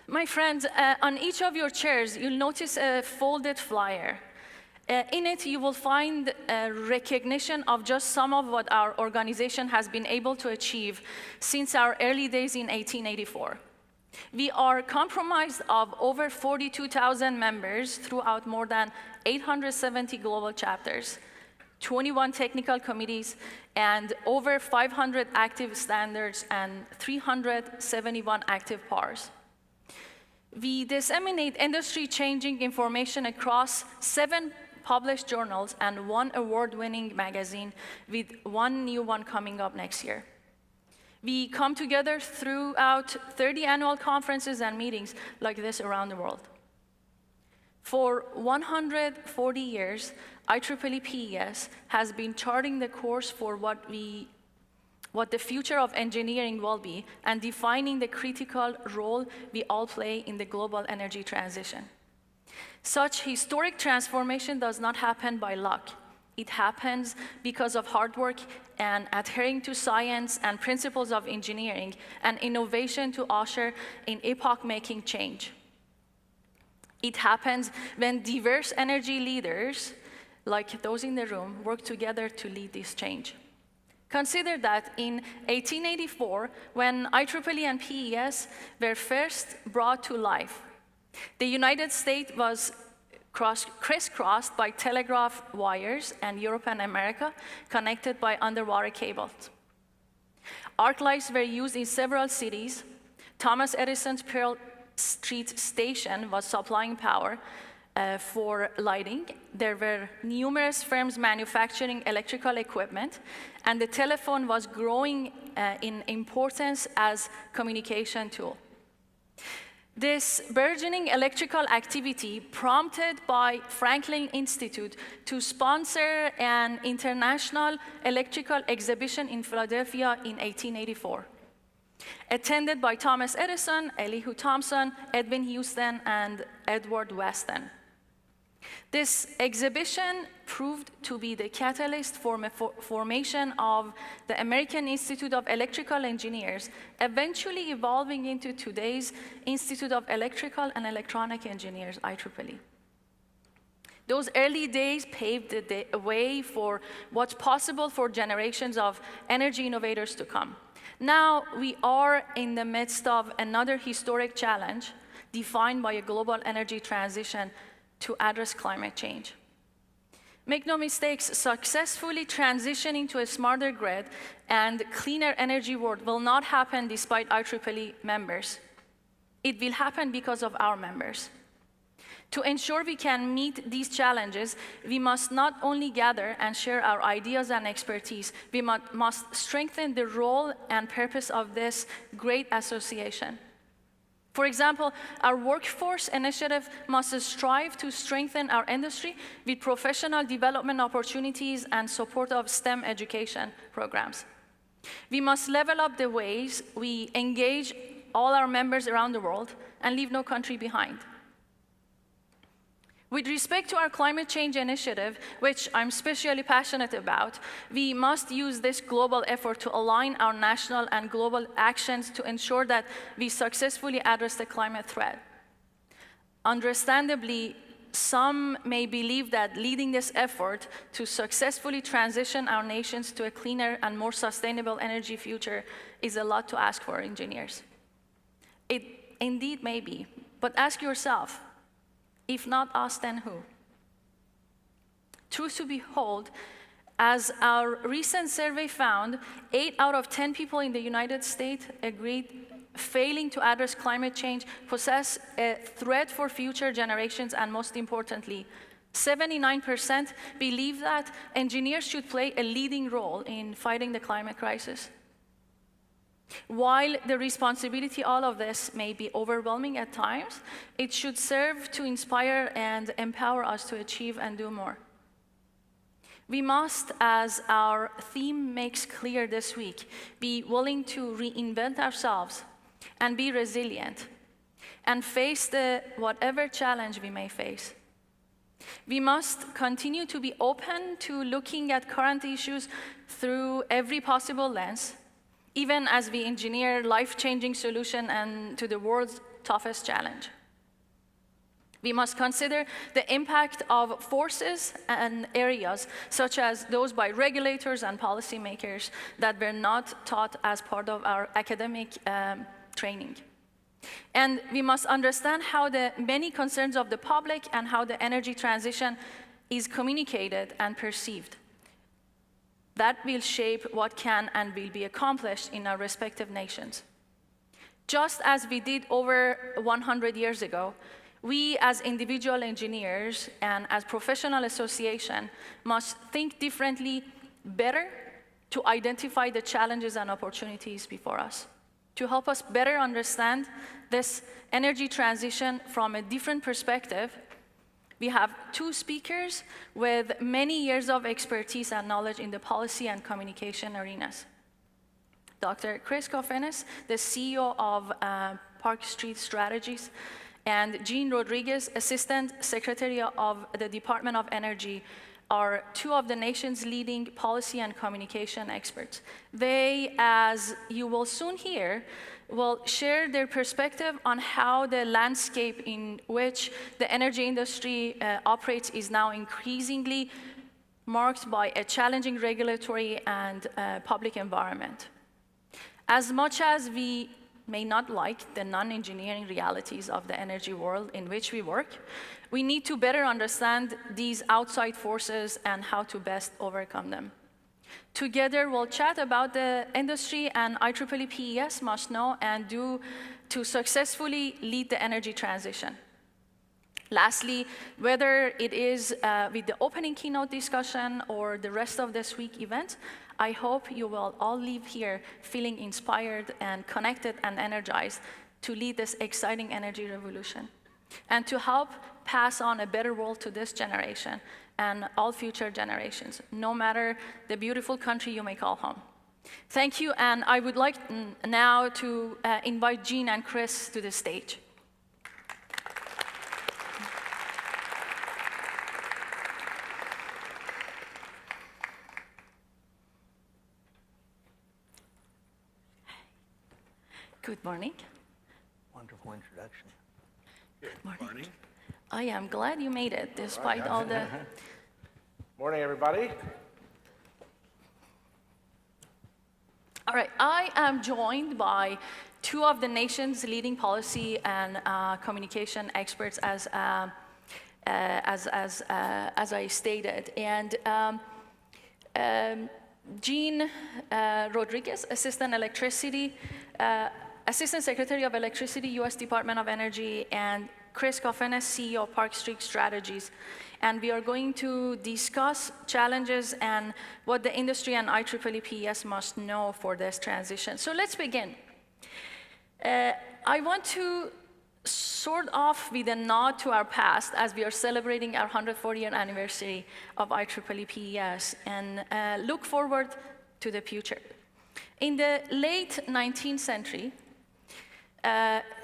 My friends, on each of your chairs, you'll notice a folded flyer. In it, you will find a recognition of just some of what our organization has been able to achieve since our early days in 1884. We are comprised of over 42,000 members throughout more than 870 global chapters, 21 technical committees, and over 500 active standards and 371 active PARs. We disseminate industry-changing information across 7 published journals and 1 award-winning magazine, with 1 new one coming up next year. We come together throughout 30 annual conferences and meetings like this around the world. For 140 years, IEEE PES has been charting the course for what the future of engineering will be and defining the critical role we all play in the global energy transition. Such historic transformation does not happen by luck. It happens because of hard work and adhering to science and principles of engineering and innovation to usher in epoch-making change. It happens when diverse energy leaders, like those in the room, work together to lead this change. Consider that in 1884, when IEEE and PES were first brought to life, the United States was crisscrossed by telegraph wires, and Europe and America connected by underwater cables. Arc lights were used in several cities. Thomas Edison's Pearl Street Station was supplying power for lighting. There were numerous firms manufacturing electrical equipment, and the telephone was growing in importance as communication tool. This burgeoning electrical activity prompted by Franklin Institute to sponsor an international electrical exhibition in Philadelphia in 1884, attended by Thomas Edison, Elihu Thomson, Edwin Houston, and Edward Weston. This exhibition proved to be the catalyst for formation of the American Institute of Electrical Engineers, eventually evolving into today's Institute of Electrical and Electronic Engineers, IEEE. Those early days paved the way for what's possible for generations of energy innovators to come. Now we are in the midst of another historic challenge defined by a global energy transition to address climate change. Make no mistakes, successfully transitioning to a smarter grid and cleaner energy world will not happen despite IEEE members. It will happen because of our members. To ensure we can meet these challenges, we must not only gather and share our ideas and expertise, we must strengthen the role and purpose of this great association. For example, our workforce initiative must strive to strengthen our industry with professional development opportunities and support of STEM education programs. We must level up the ways we engage all our members around the world and leave no country behind. With respect to our climate change initiative, which I'm especially passionate about, we must use this global effort to align our national and global actions to ensure that we successfully address the climate threat. Understandably, some may believe that leading this effort to successfully transition our nations to a cleaner and more sustainable energy future is a lot to ask for engineers. It indeed may be, but ask yourself, if not us, then who? Truth to behold, as our recent survey found, 8 out of 10 people in the United States agreed failing to address climate change poses a threat for future generations, and most importantly, 79% believe that engineers should play a leading role in fighting the climate crisis. While the responsibility all of this may be overwhelming at times, it should serve to inspire and empower us to achieve and do more. We must, as our theme makes clear this week, be willing to reinvent ourselves and be resilient and face whatever challenge we may face. We must continue to be open to looking at current issues through every possible lens, even as we engineer life-changing solutions and to the world's toughest challenge. We must consider the impact of forces and areas, such as those by regulators and policymakers, that were not taught as part of our academic training. And we must understand how the many concerns of the public and how the energy transition is communicated and perceived. That will shape what can and will be accomplished in our respective nations. Just as we did over 100 years ago, we as individual engineers and as professional association must think differently, better, to identify the challenges and opportunities before us. To help us better understand this energy transition from a different perspective, we have two speakers with many years of expertise and knowledge in the policy and communication arenas. Dr. Chris Kofinis, the CEO of Park Street Strategies, and Jean Rodriguez, Assistant Secretary of the Department of Energy, are two of the nation's leading policy and communication experts. They, as you will soon hear, will share their perspective on how the landscape in which the energy industry operates is now increasingly marked by a challenging regulatory and public environment. As much as we may not like the non-engineering realities of the energy world in which we work, we need to better understand these outside forces and how to best overcome them. Together, we'll chat about the industry and IEEE PES must know and do to successfully lead the energy transition. Lastly, whether it is with the opening keynote discussion or the rest of this week's event, I hope you will all leave here feeling inspired and connected and energized to lead this exciting energy revolution and to help pass on a better world to this generation and all future generations, no matter the beautiful country you may call home. Thank you, and I would like now to invite Jean and Chris to the stage. Good morning. Wonderful introduction. Good morning. I am glad you made it, despite all the... Morning, everybody. All right, I am joined by two of the nation's leading policy and communication experts, as I stated. And Jean Rodriguez, Assistant Secretary of Electricity, U.S. Department of Energy, and Chris Kofinis, CEO of Park Street Strategies. And we are going to discuss challenges and what the industry and IEEE PES must know for this transition. So let's begin. I want to sort off with a nod to our past as we are celebrating our 140th anniversary of IEEE PES and look forward to the future. In the late 19th century,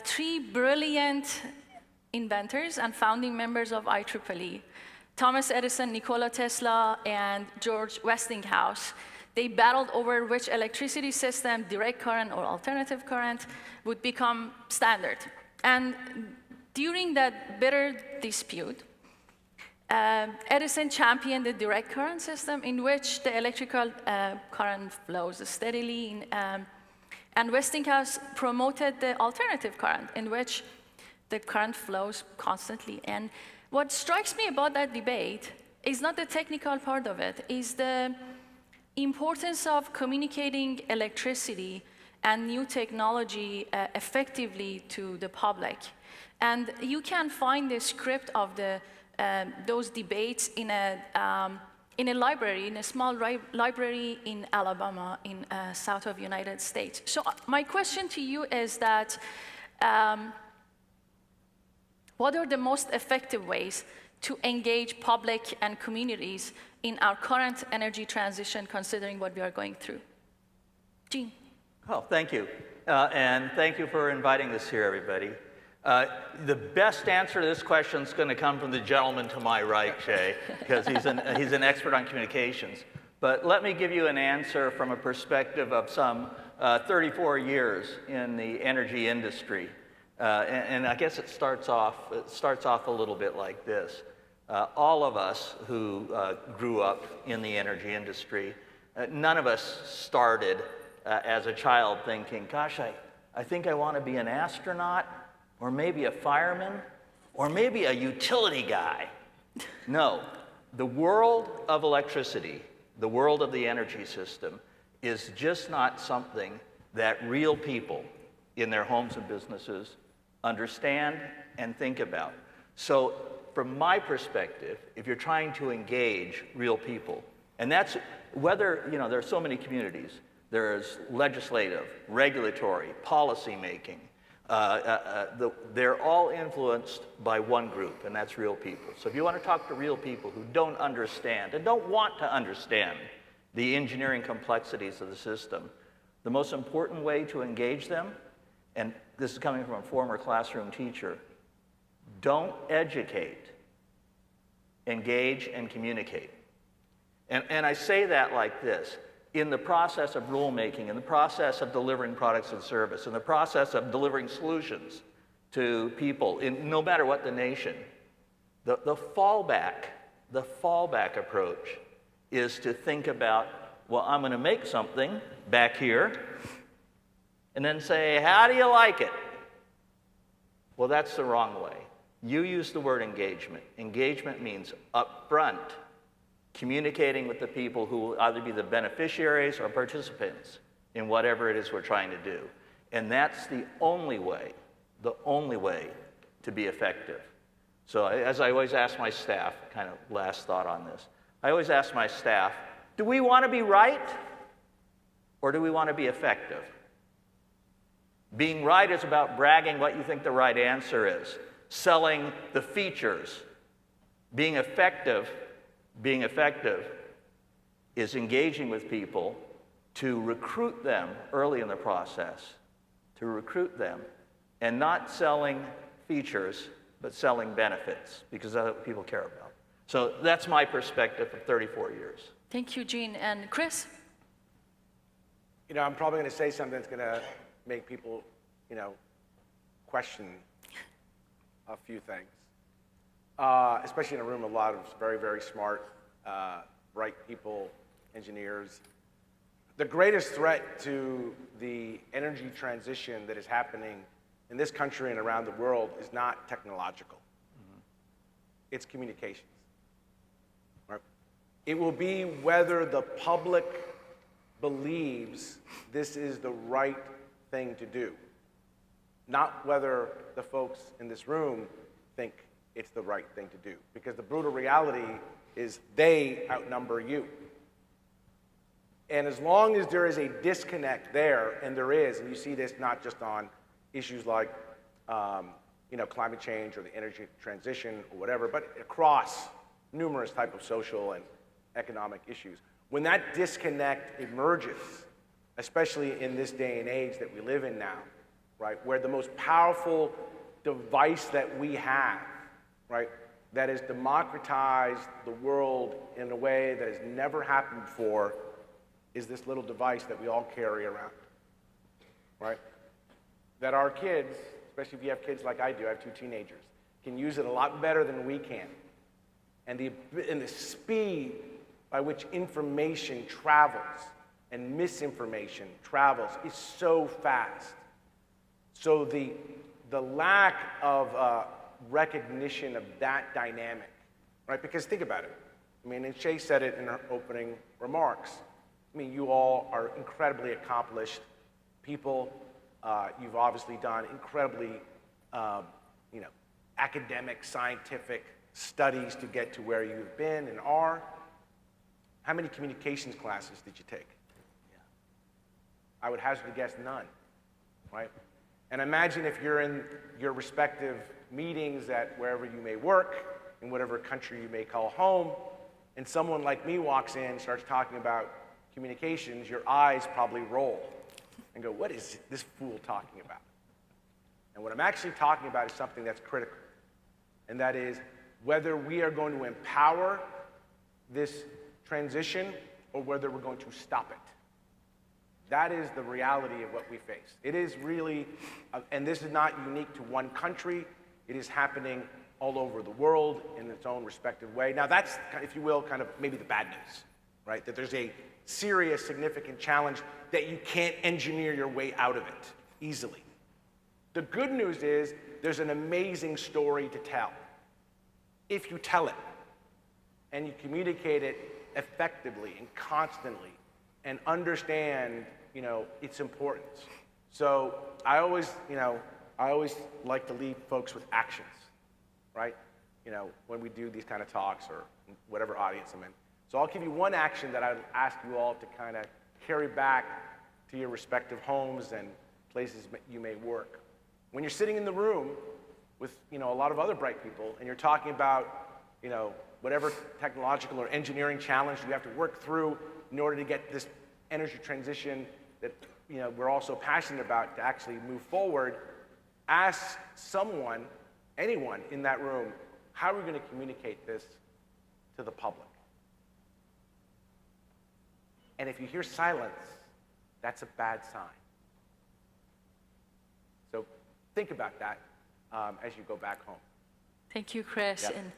three brilliant inventors and founding members of IEEE, Thomas Edison, Nikola Tesla, and George Westinghouse, they battled over which electricity system, direct current or alternative current, would become standard. And during that bitter dispute, Edison championed the direct current system in which the electrical current flows steadily, and Westinghouse promoted the alternative current in which the current flows constantly. And what strikes me about that debate is not the technical part of it, is the importance of communicating electricity and new technology effectively to the public. And you can find the script of those debates in a library, in a small library in Alabama, in south of United States. So my question to you is that, what are the most effective ways to engage public and communities in our current energy transition, considering what we are going through? Jean. Oh, thank you. And thank you for inviting us here, everybody. The best answer to this question is going to come from the gentleman to my right, Jay, because he's an expert on communications. But let me give you an answer from a perspective of some 34 years in the energy industry. And I guess it starts off a little bit like this. All of us who grew up in the energy industry, none of us started as a child thinking, gosh, I think I want to be an astronaut, or maybe a fireman, or maybe a utility guy. No, the world of electricity, the world of the energy system, is just not something that real people in their homes and businesses understand and think about. So from my perspective, if you're trying to engage real people, and that's whether, there are so many communities, there's legislative, regulatory, policy making, they're all influenced by one group, and that's real people. So if you want to talk to real people who don't understand and don't want to understand the engineering complexities of the system, the most important way to engage them, and this is coming from a former classroom teacher, don't educate, engage and communicate. And I say that like this. In the process of rulemaking, in the process of delivering products and service, in the process of delivering solutions to people, no matter what the nation, the fallback approach is to think about, well, I'm going to make something back here, and then say, how do you like it? Well, that's the wrong way. You use the word engagement. Engagement means upfront, communicating with the people who will either be the beneficiaries or participants in whatever it is we're trying to do. And that's the only way to be effective. So as I always ask my staff, kind of last thought on this, I always ask my staff, do we want to be right or do we want to be effective? Being right is about bragging what you think the right answer is, selling the features. Being effective is engaging with people to recruit them early in the process, and not selling features, but selling benefits, because that's what people care about. So that's my perspective for 34 years. Thank you, Gene. And Chris? I'm probably going to say something that's going to make people, question a few things, especially in a room of a lot of very, very smart, bright people, engineers. The greatest threat to the energy transition that is happening in this country and around the world is not technological. Mm-hmm. It's communications. Right? It will be whether the public believes this is the right thing to do, not whether the folks in this room think it's the right thing to do. Because the brutal reality is they outnumber you. And as long as there is a disconnect there, and there is, and you see this not just on issues like climate change or the energy transition or whatever, but across numerous type of social and economic issues. When that disconnect emerges, especially in this day and age that we live in now, right, where the most powerful device that we have, right, that has democratized the world in a way that has never happened before, is this little device that we all carry around, right? That our kids, especially if you have kids like I do, I have 2 teenagers, can use it a lot better than we can. And the speed by which information travels and misinformation travels is so fast. So the lack of recognition of that dynamic, right? Because think about it. I mean, and Shay said it in her opening remarks. I mean, you all are incredibly accomplished people. You've obviously done incredibly, academic, scientific studies to get to where you've been and are. How many communications classes did you take? Yeah. I would hazard a guess none, right? And imagine if you're in your respective meetings at wherever you may work, in whatever country you may call home, and someone like me walks in and starts talking about communications, your eyes probably roll and go, what is this fool talking about? And what I'm actually talking about is something that's critical, and that is whether we are going to empower this transition or whether we're going to stop it. That is the reality of what we face. It is really, and this is not unique to one country, it is happening all over the world in its own respective way. Now that's, if you will, kind of maybe the bad news, right? That there's a serious, significant challenge that you can't engineer your way out of it easily. The good news is there's an amazing story to tell if you tell it and you communicate it effectively and constantly and understand, its importance. So I always like to leave folks with actions, right? When we do these kind of talks or whatever audience I'm in. So I'll give you one action that I'd ask you all to kind of carry back to your respective homes and places you may work. When you're sitting in the room with, a lot of other bright people and you're talking about, whatever technological or engineering challenge you have to work through in order to get this energy transition that, we're all so passionate about to actually move forward, ask someone, anyone in that room, how are we going to communicate this to the public? And if you hear silence, that's a bad sign. So think about that as you go back home. Thank you, Chris. Yep. And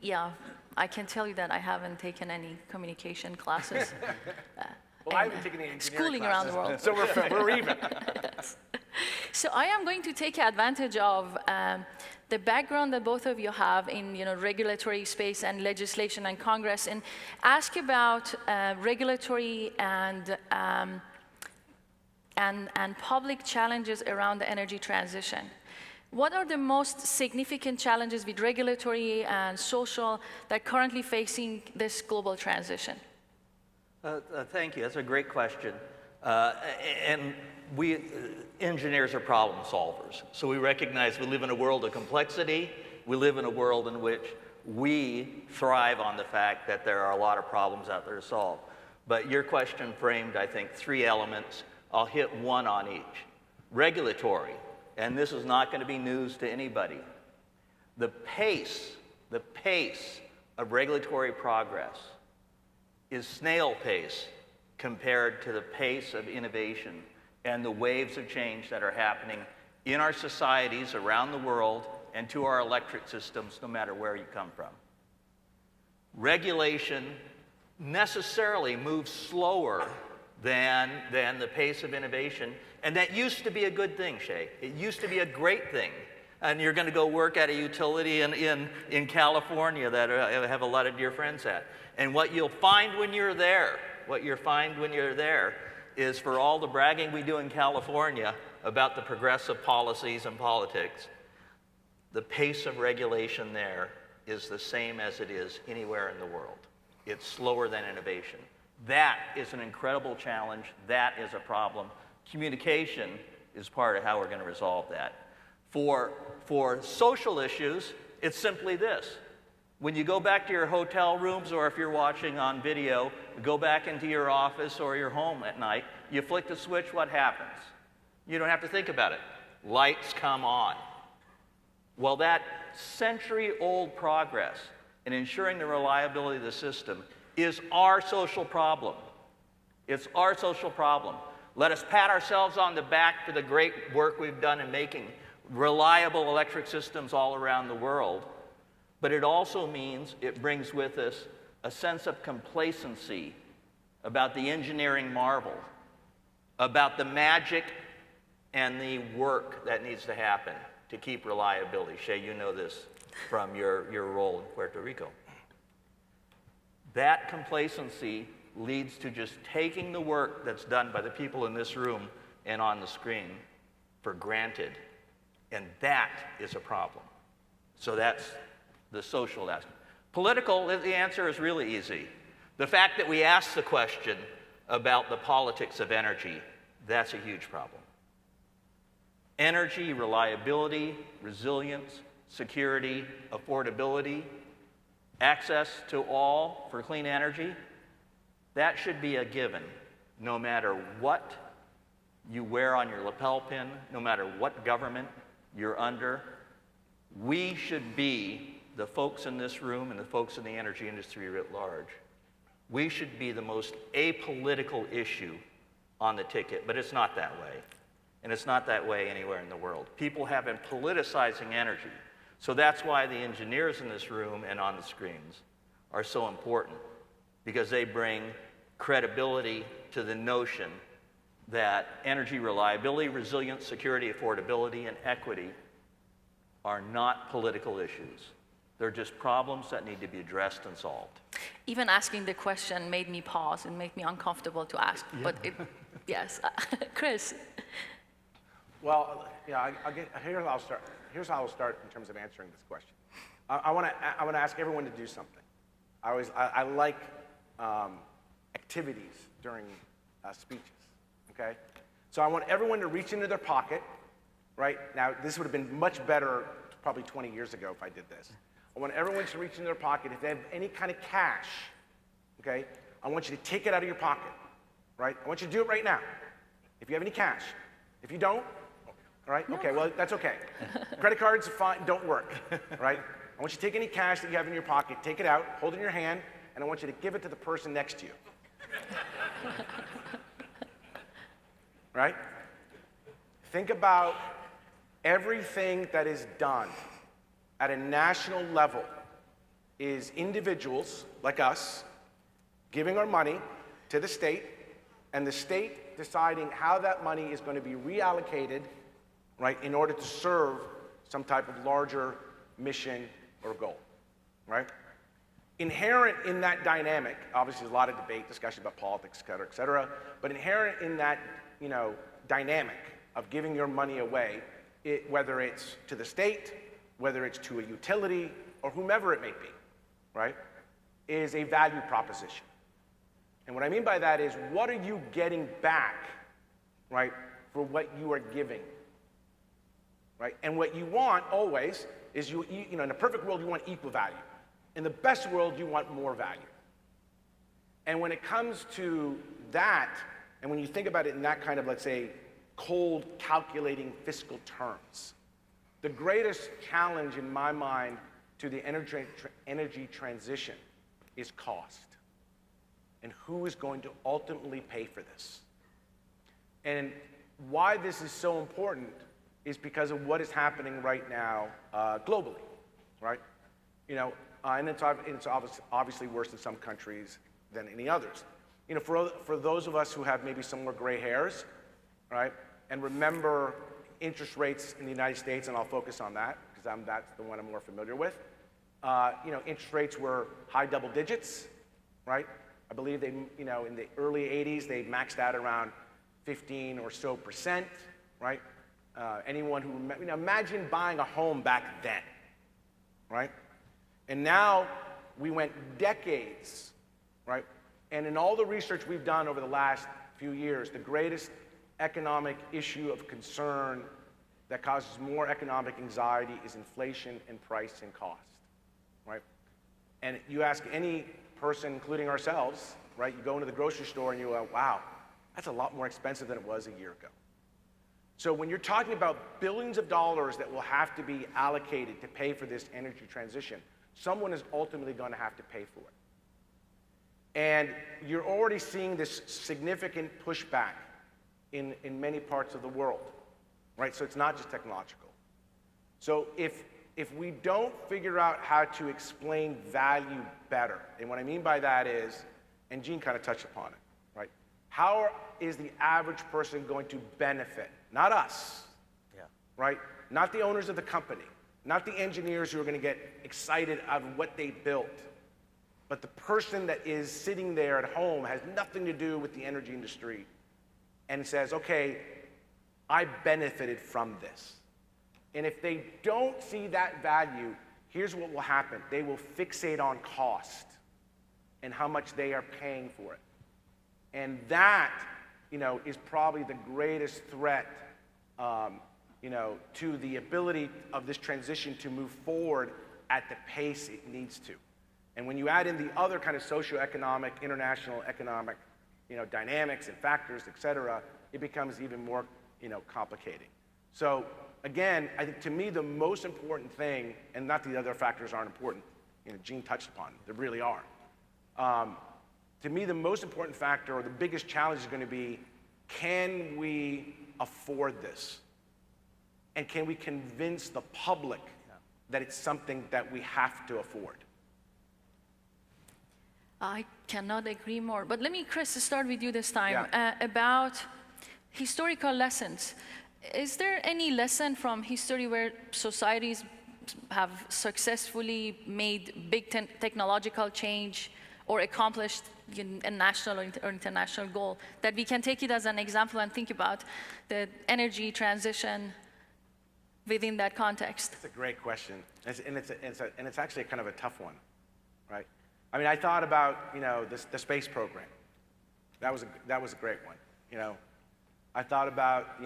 yeah, I can tell you that I haven't taken any communication classes. Well, I haven't taken any engineering schooling around the world. So we're even. So I am going to take advantage of the background that both of you have in regulatory space and legislation and Congress, and ask about regulatory and public challenges around the energy transition. What are the most significant challenges with regulatory and social that are currently facing this global transition? Thank you. That's a great question. And we engineers are problem solvers. So we recognize we live in a world of complexity. We live in a world in which we thrive on the fact that there are a lot of problems out there to solve. But your question framed, I think, 3 elements. I'll hit one on each. Regulatory, and this is not going to be news to anybody. The pace of regulatory progress is snail pace compared to the pace of innovation and the waves of change that are happening in our societies around the world and to our electric systems, no matter where you come from. Regulation necessarily moves slower than the pace of innovation, and that used to be a good thing, Shay. It used to be a great thing. And you're going to go work at a utility in California that I have a lot of dear friends at. And what you'll find when you're there, is for all the bragging we do in California about the progressive policies and politics, the pace of regulation there is the same as it is anywhere in the world. It's slower than innovation. That is an incredible challenge. That is a problem. Communication is part of how we're going to resolve that. For social issues, it's simply this. When you go back to your hotel rooms, or if you're watching on video, go back into your office or your home at night, you flick the switch, what happens? You don't have to think about it. Lights come on. Well, that century-old progress in ensuring the reliability of the system is our social problem. It's our social problem. Let us pat ourselves on the back for the great work we've done in making reliable electric systems all around the world. But it also means it brings with us a sense of complacency about the engineering marvel, about the magic and the work that needs to happen to keep reliability. Shay, you know this from your role in Puerto Rico. That complacency leads to just taking the work that's done by the people in this room and on the screen for granted. And that is a problem. So that's the social aspect. Political, the answer is really easy. The fact that we ask the question about the politics of energy, that's a huge problem. Energy, reliability, resilience, security, affordability, access to all for clean energy, that should be a given, no matter what you wear on your lapel pin, no matter what government you're under. We should be, the folks in this room and the folks in the energy industry writ large, we should be the most apolitical issue on the ticket, but it's not that way. And it's not that way anywhere in the world. People have been politicizing energy. So that's why the engineers in this room and on the screens are so important, because they bring credibility to the notion that energy reliability, resilience, security, affordability, and equity are not political issues. They're just problems that need to be addressed and solved. Even asking the question made me pause and made me uncomfortable to ask, but yes. Chris. Well, yeah, here's how I'll start in terms of answering this question. I want to ask everyone to do something. I like activities during speeches, okay? So I want everyone to reach into their pocket, right? Now, this would have been much better probably 20 years ago if I did this. I want everyone to reach into their pocket. If they have any kind of cash, okay, I want you to take it out of your pocket, right? I want you to do it right now. If you have any cash. If you don't, all right, okay, well, that's okay. Credit cards fine, don't work, right? I want you to take any cash that you have in your pocket, take it out, hold it in your hand, and I want you to give it to the person next to you. Right? Think about everything that is done at a national level is individuals like us giving our money to the state, and the state deciding how that money is going to be reallocated, right, in order to serve some type of larger mission or goal, right? Inherent in that dynamic, obviously there's a lot of debate, discussion about politics, et cetera, but inherent in that, dynamic of giving your money away, whether it's to the state, whether it's to a utility, or whomever it may be, right, is a value proposition. And what I mean by that is, what are you getting back, right, for what you are giving, right? And what you want always is, in a perfect world, you want equal value. In the best world, you want more value. And when it comes to that, and when you think about it in that kind of, let's say, cold, calculating fiscal terms, the greatest challenge in my mind to the energy transition is cost. And who is going to ultimately pay for this? And why this is so important is because of what is happening right now globally, right? And it's obviously worse in some countries than any others. For those of us who have maybe some more gray hairs, right, and remember interest rates in the United States, and I'll focus on that because that's the one I'm more familiar with. Interest rates were high double digits, right? I believe they, in the early 80s, they maxed out around 15% or so, right? Anyone who, imagine buying a home back then, right? And now we went decades, right? And in all the research we've done over the last few years, the greatest economic issue of concern that causes more economic anxiety is inflation and price and cost, right? And you ask any person, including ourselves, right? You go into the grocery store and you go, wow, that's a lot more expensive than it was a year ago. So when you're talking about billions of dollars that will have to be allocated to pay for this energy transition, someone is ultimately going to have to pay for it. And you're already seeing this significant pushback in many parts of the world, right? So it's not just technological. So if we don't figure out how to explain value better, and what I mean by that is, and Gene kind of touched upon it, right? How is the average person going to benefit? Not us, right? Not the owners of the company, not the engineers who are going to get excited of what they built, but the person that is sitting there at home, has nothing to do with the energy industry, and says, okay, I benefited from this. And if they don't see that value, here's what will happen. They will fixate on cost and how much they are paying for it. And that, is probably the greatest threat, to the ability of this transition to move forward at the pace it needs to. And when you add in the other kind of socioeconomic, international economic, dynamics and factors, et cetera, it becomes even more, complicating. So again, I think to me the most important thing, and not the other factors aren't important, Gene touched upon, they really are. To me the most important factor, or the biggest challenge, is going to be can we afford this? And can we convince the public that it's something that we have to afford? I cannot agree more. But let me, Chris, start with you this time Yeah. about historical lessons. Is there any lesson from history where societies have successfully made big technological change or accomplished a national or international goal that we can take it as an example and think about the energy transition within that context? It's a great question, and it's actually kind of a tough one, right? I mean, I thought about, you know, the space program. That was a great one, you know. I thought about,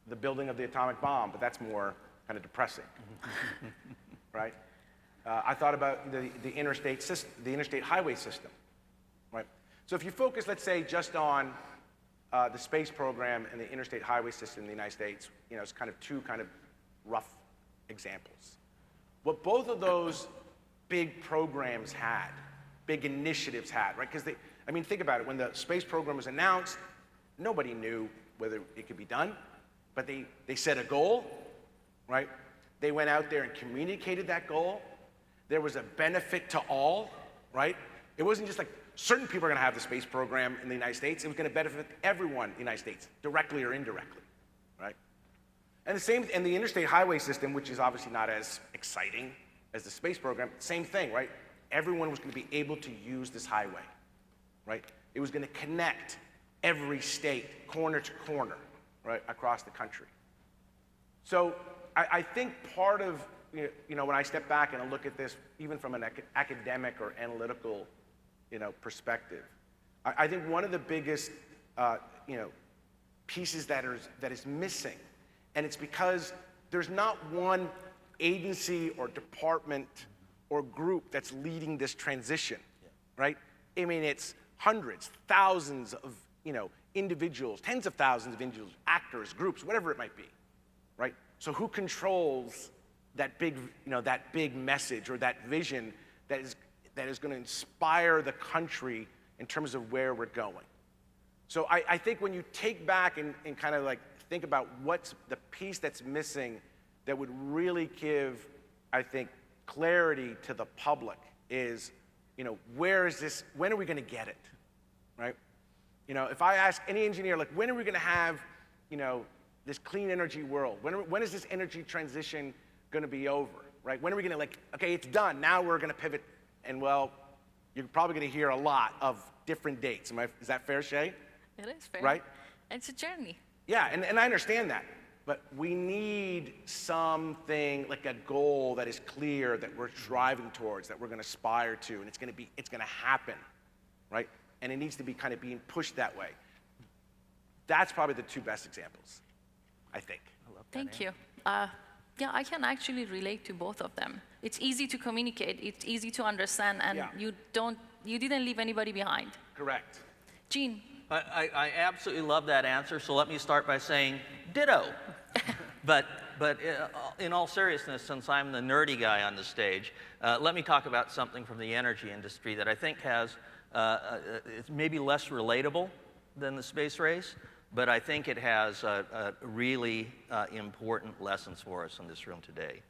the building of the atomic bomb, but that's more kind of depressing, right? I thought about the interstate highway system, right? So if you focus, let's say, just on the space program and the interstate highway system in the United States, you know, it's kind of two kind of rough examples. What both of those big programs had, big initiatives had, right? Because I mean, think about it. When the space program was announced, nobody knew whether it could be done, but they set a goal, right? They went out there and communicated that goal. There was a benefit to all, right? It wasn't just like certain people are going to have the space program in the United States. It was going to benefit everyone in the United States, directly or indirectly, right? And the interstate highway system, which is obviously not as exciting as the space program, same thing, right? Everyone was going to be able to use this highway, right? It was going to connect every state, corner to corner, right, across the country. So I think part of, you know, when I step back and I look at this, even from an academic or analytical, you know, perspective, I think one of the biggest, pieces that is missing, and it's because there's not one agency or department or group that's leading this transition, right? I mean, it's hundreds, thousands of, you know, individuals, tens of thousands of individuals, actors, groups, whatever it might be, right? So who controls that big, you know, that big message or that vision that is going to inspire the country in terms of where we're going? So I think when you take back and kind of like think about what's the piece that's missing that would really give, I think, clarity to the public is, you know, where is this, when are we going to get it, right? You know, if I ask any engineer, like, when are we going to have, you know, this clean energy world? When is this energy transition going to be over, right? When are we going to, like, okay, it's done, now we're going to pivot, and well, you're probably going to hear a lot of different dates. Is that fair, Shay? It is fair. Right? It's a journey. Yeah, and I understand that. But we need something, like a goal that is clear, that we're driving towards, that we're going to aspire to, and it's going to happen, right? And it needs to be kind of being pushed that way. That's probably the two best examples, I think. Thank you. Yeah, I can actually relate to both of them. It's easy to communicate, it's easy to understand, and Yeah. you didn't leave anybody behind. Correct. Gene, I absolutely love that answer, so let me start by saying ditto. But in all seriousness, since I'm the nerdy guy on the stage, let me talk about something from the energy industry that I think has, it's maybe less relatable than the space race, but I think it has really important lessons for us in this room today.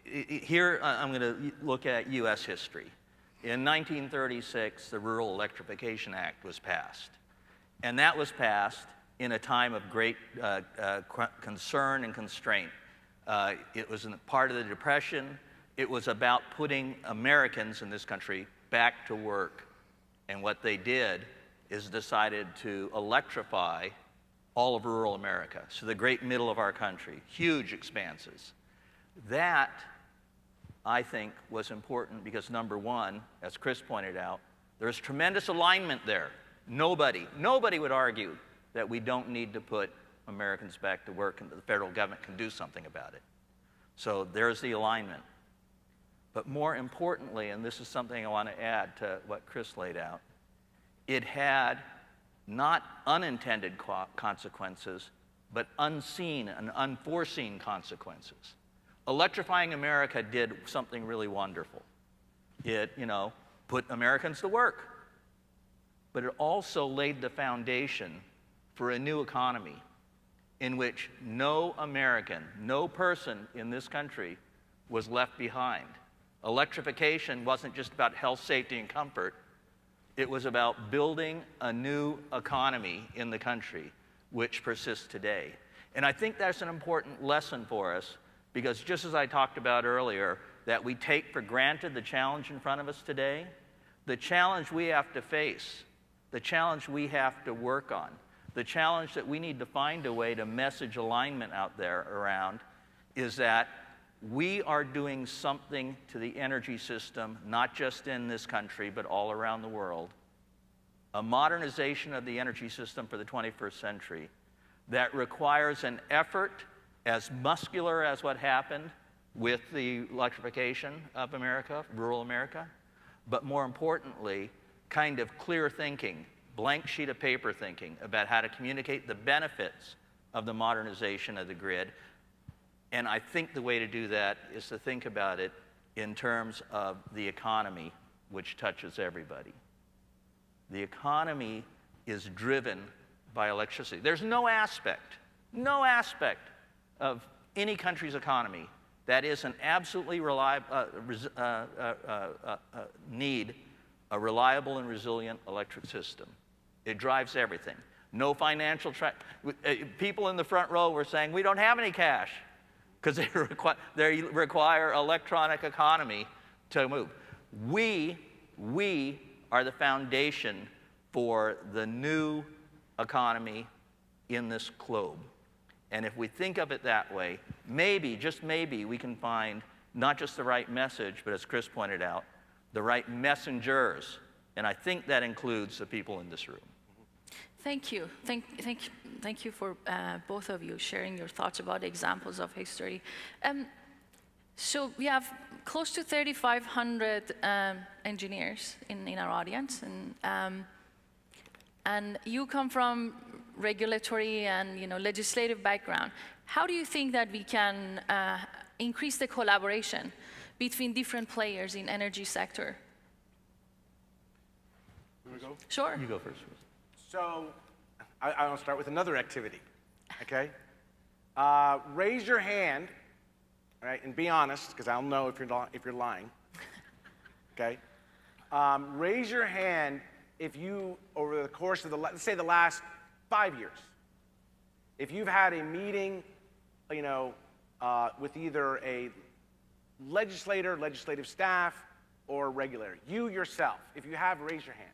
Here, I'm going to look at U.S. history. In 1936, the Rural Electrification Act was passed. And that was passed in a time of great concern and constraint. It was part of the Depression. It was about putting Americans in this country back to work. And what they did is decided to electrify all of rural America, so the great middle of our country, huge expanses. That, I think, was important because, number one, as Chris pointed out, there's tremendous alignment there. Nobody would argue that we don't need to put Americans back to work and that the federal government can do something about it. So there's the alignment. But more importantly, and this is something I want to add to what Chris laid out, it had not unintended consequences, but unseen and unforeseen consequences. Electrifying America did something really wonderful. It, put Americans to work. but it also laid the foundation for a new economy in which no American, no person in this country was left behind. Electrification wasn't just about health, safety, and comfort. It was about building a new economy in the country, which persists today. And I think that's an important lesson for us, because just as I talked about earlier, that we take for granted the challenge in front of us today, the challenge we have to face, the challenge we have to work on, the challenge that we need to find a way to message alignment out there around is that we are doing something to the energy system, not just in this country, but all around the world. A modernization of the energy system for the 21st century that requires an effort as muscular as what happened with the electrification of America, rural America, but more importantly, kind of clear thinking, blank sheet of paper thinking about how to communicate the benefits of the modernization of the grid. And I think the way to do that is to think about it in terms of the economy, which touches everybody. The economy is driven by electricity. There's no aspect of any country's economy that is an absolutely need a reliable and resilient electric system. It drives everything. No financial people in the front row were saying, we don't have any cash, because they require electronic economy to move. We are the foundation for the new economy in this globe. And if we think of it that way, maybe, just maybe, we can find not just the right message, but as Chris pointed out, the right messengers. And I think that includes the people in this room. Thank you. Thank you for both of you sharing your thoughts about examples of history. So we have close to 3,500 engineers in our audience, and you come from regulatory and legislative background. How do you think that we can increase the collaboration between different players in energy sector? You want to go? Sure. You go first. So I'll start with another activity, okay? Raise your hand, all right, and be honest, because I'll know if you're lying, okay? Raise your hand if you, over the course of let's say the last 5 years, if you've had a meeting, with either a legislator, legislative staff, or regulator. You yourself, if you have, raise your hands.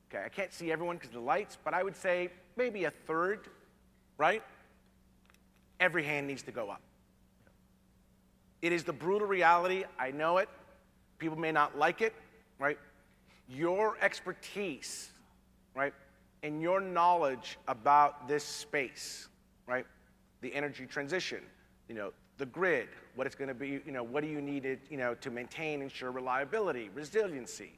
Okay, I can't see everyone because of the lights, but I would say maybe a third, right? Every hand needs to go up. It is the brutal reality. I know it. People may not like it, right? Your expertise, right, and your knowledge about this space, right, the energy transition, the grid, what it's going to be, what do you need to maintain, ensure reliability, resiliency,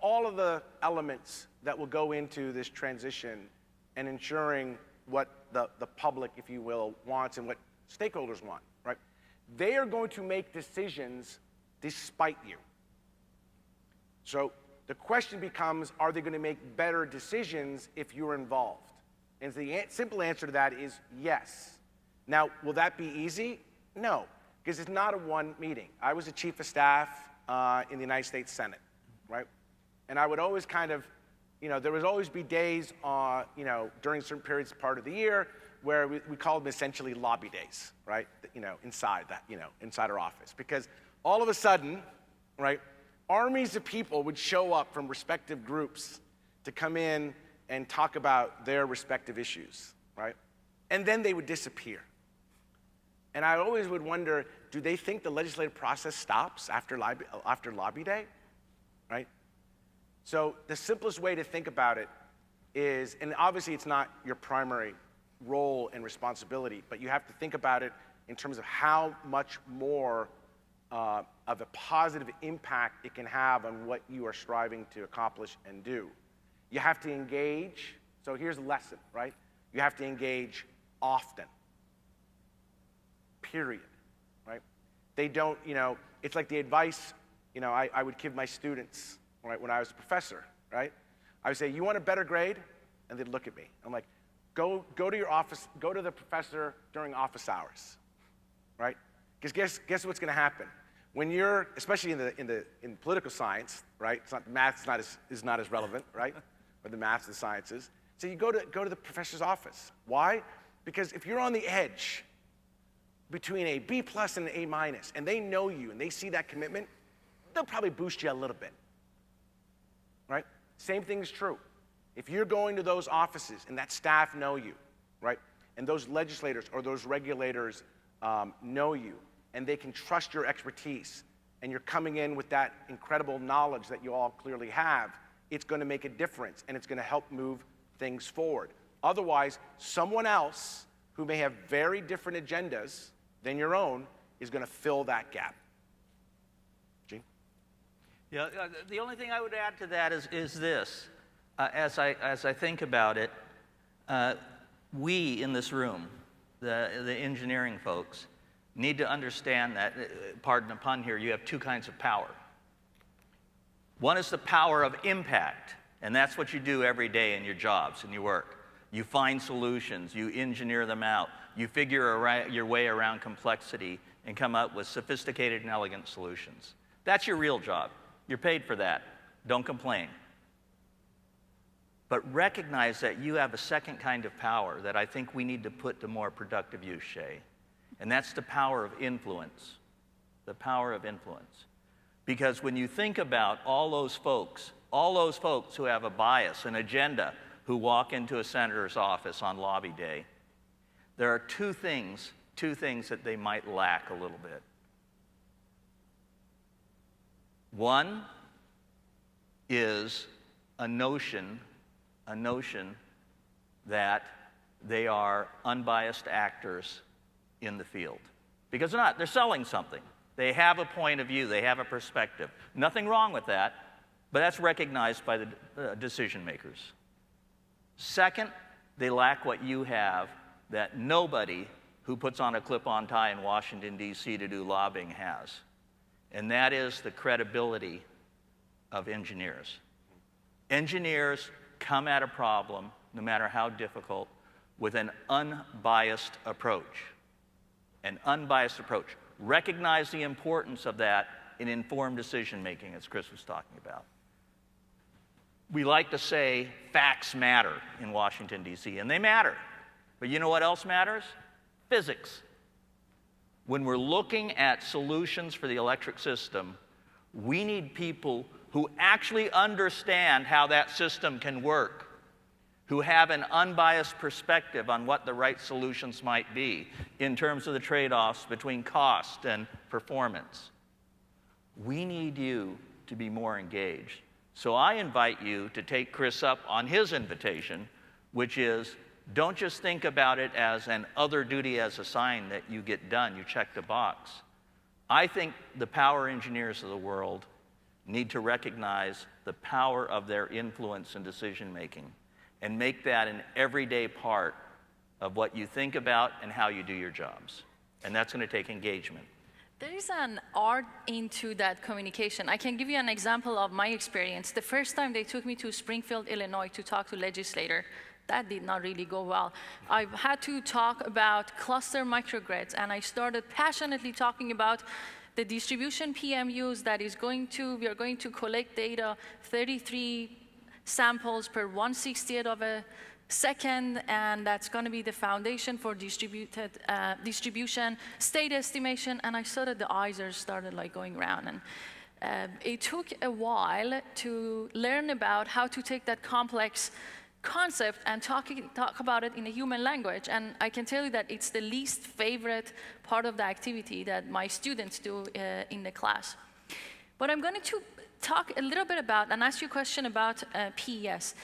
all of the elements that will go into this transition and ensuring what the public, if you will, wants and what stakeholders want, right? They are going to make decisions despite you. So the question becomes, are they going to make better decisions if you're involved? And the simple answer to that is yes. Now, will that be easy? No, because it's not a one meeting. I was a chief of staff in the United States Senate, right? And I would always there would always be days, during certain periods part of the year where we called them essentially lobby days, right? Inside our office. Because all of a sudden, right, armies of people would show up from respective groups to come in and talk about their respective issues, right? And then they would disappear. And I always would wonder, do they think the legislative process stops after lobby day, right? So the simplest way to think about it is, and obviously it's not your primary role and responsibility, but you have to think about it in terms of how much more of a positive impact it can have on what you are striving to accomplish and do. You have to engage. So here's a lesson, right? You have to engage often. Period, right? They don't, it's like the advice, I would give my students, right, when I was a professor, right? I would say, you want a better grade? And they'd look at me. I'm like, go to your office, go to the professor during office hours, right? Because guess what's going to happen? When you're, especially in political science, right? Math is not as relevant, right? Or the maths and the sciences. So you go to the professor's office. Why? Because if you're on the edge between a B+ and an A-, and they know you and they see that commitment, they'll probably boost you a little bit, right? Same thing is true. If you're going to those offices and that staff know you, right? And those legislators or those regulators know you, and they can trust your expertise, and you're coming in with that incredible knowledge that you all clearly have, it's going to make a difference, and it's going to help move things forward. Otherwise, someone else who may have very different agendas than your own is going to fill that gap. Gene? Yeah, the only thing I would add to that is this. As I think about it, we in this room, the engineering folks, need to understand that, pardon the pun here, you have two kinds of power. One is the power of impact, and that's what you do every day in your jobs and your work. You find solutions, you engineer them out, you figure your way around complexity and come up with sophisticated and elegant solutions. That's your real job. You're paid for that. Don't complain. But recognize that you have a second kind of power that I think we need to put to more productive use, Shay. And that's the power of influence. The power of influence. Because when you think about all those folks who have a bias, an agenda, who walk into a senator's office on lobby day, there are two things that they might lack a little bit. One is a notion that they are unbiased actors in the field. Because they're not, they're selling something. They have a point of view, they have a perspective. Nothing wrong with that, but that's recognized by the decision makers. Second, they lack what you have that nobody who puts on a clip-on tie in Washington, D.C. to do lobbying has. And that is the credibility of engineers. Engineers come at a problem, no matter how difficult, with an unbiased approach. An unbiased approach. Recognize the importance of that in informed decision-making, as Chris was talking about. We like to say facts matter in Washington, D.C., and they matter. But you know what else matters? Physics. When we're looking at solutions for the electric system, we need people who actually understand how that system can work, who have an unbiased perspective on what the right solutions might be in terms of the trade-offs between cost and performance. We need you to be more engaged. So I invite you to take Chris up on his invitation, which is, don't just think about it as an other duty as assigned that you get done, you check the box. I think the power engineers of the world need to recognize the power of their influence in decision making and make that an everyday part of what you think about and how you do your jobs. And that's going to take engagement. There is an art into that communication. I can give you an example of my experience. The first time they took me to Springfield, Illinois to talk to legislator, that did not really go well. I had to talk about cluster microgrids, and I started passionately talking about the distribution PMUs that is we are going to collect data, 33 samples per 1/60th of a second, and that's going to be the foundation for distribution, state estimation, and I saw that the eyes started like going around. And it took a while to learn about how to take that complex concept and talk about it in a human language. And I can tell you that it's the least favorite part of the activity that my students do in the class. But I'm going to talk a little bit about and ask you a question about PES.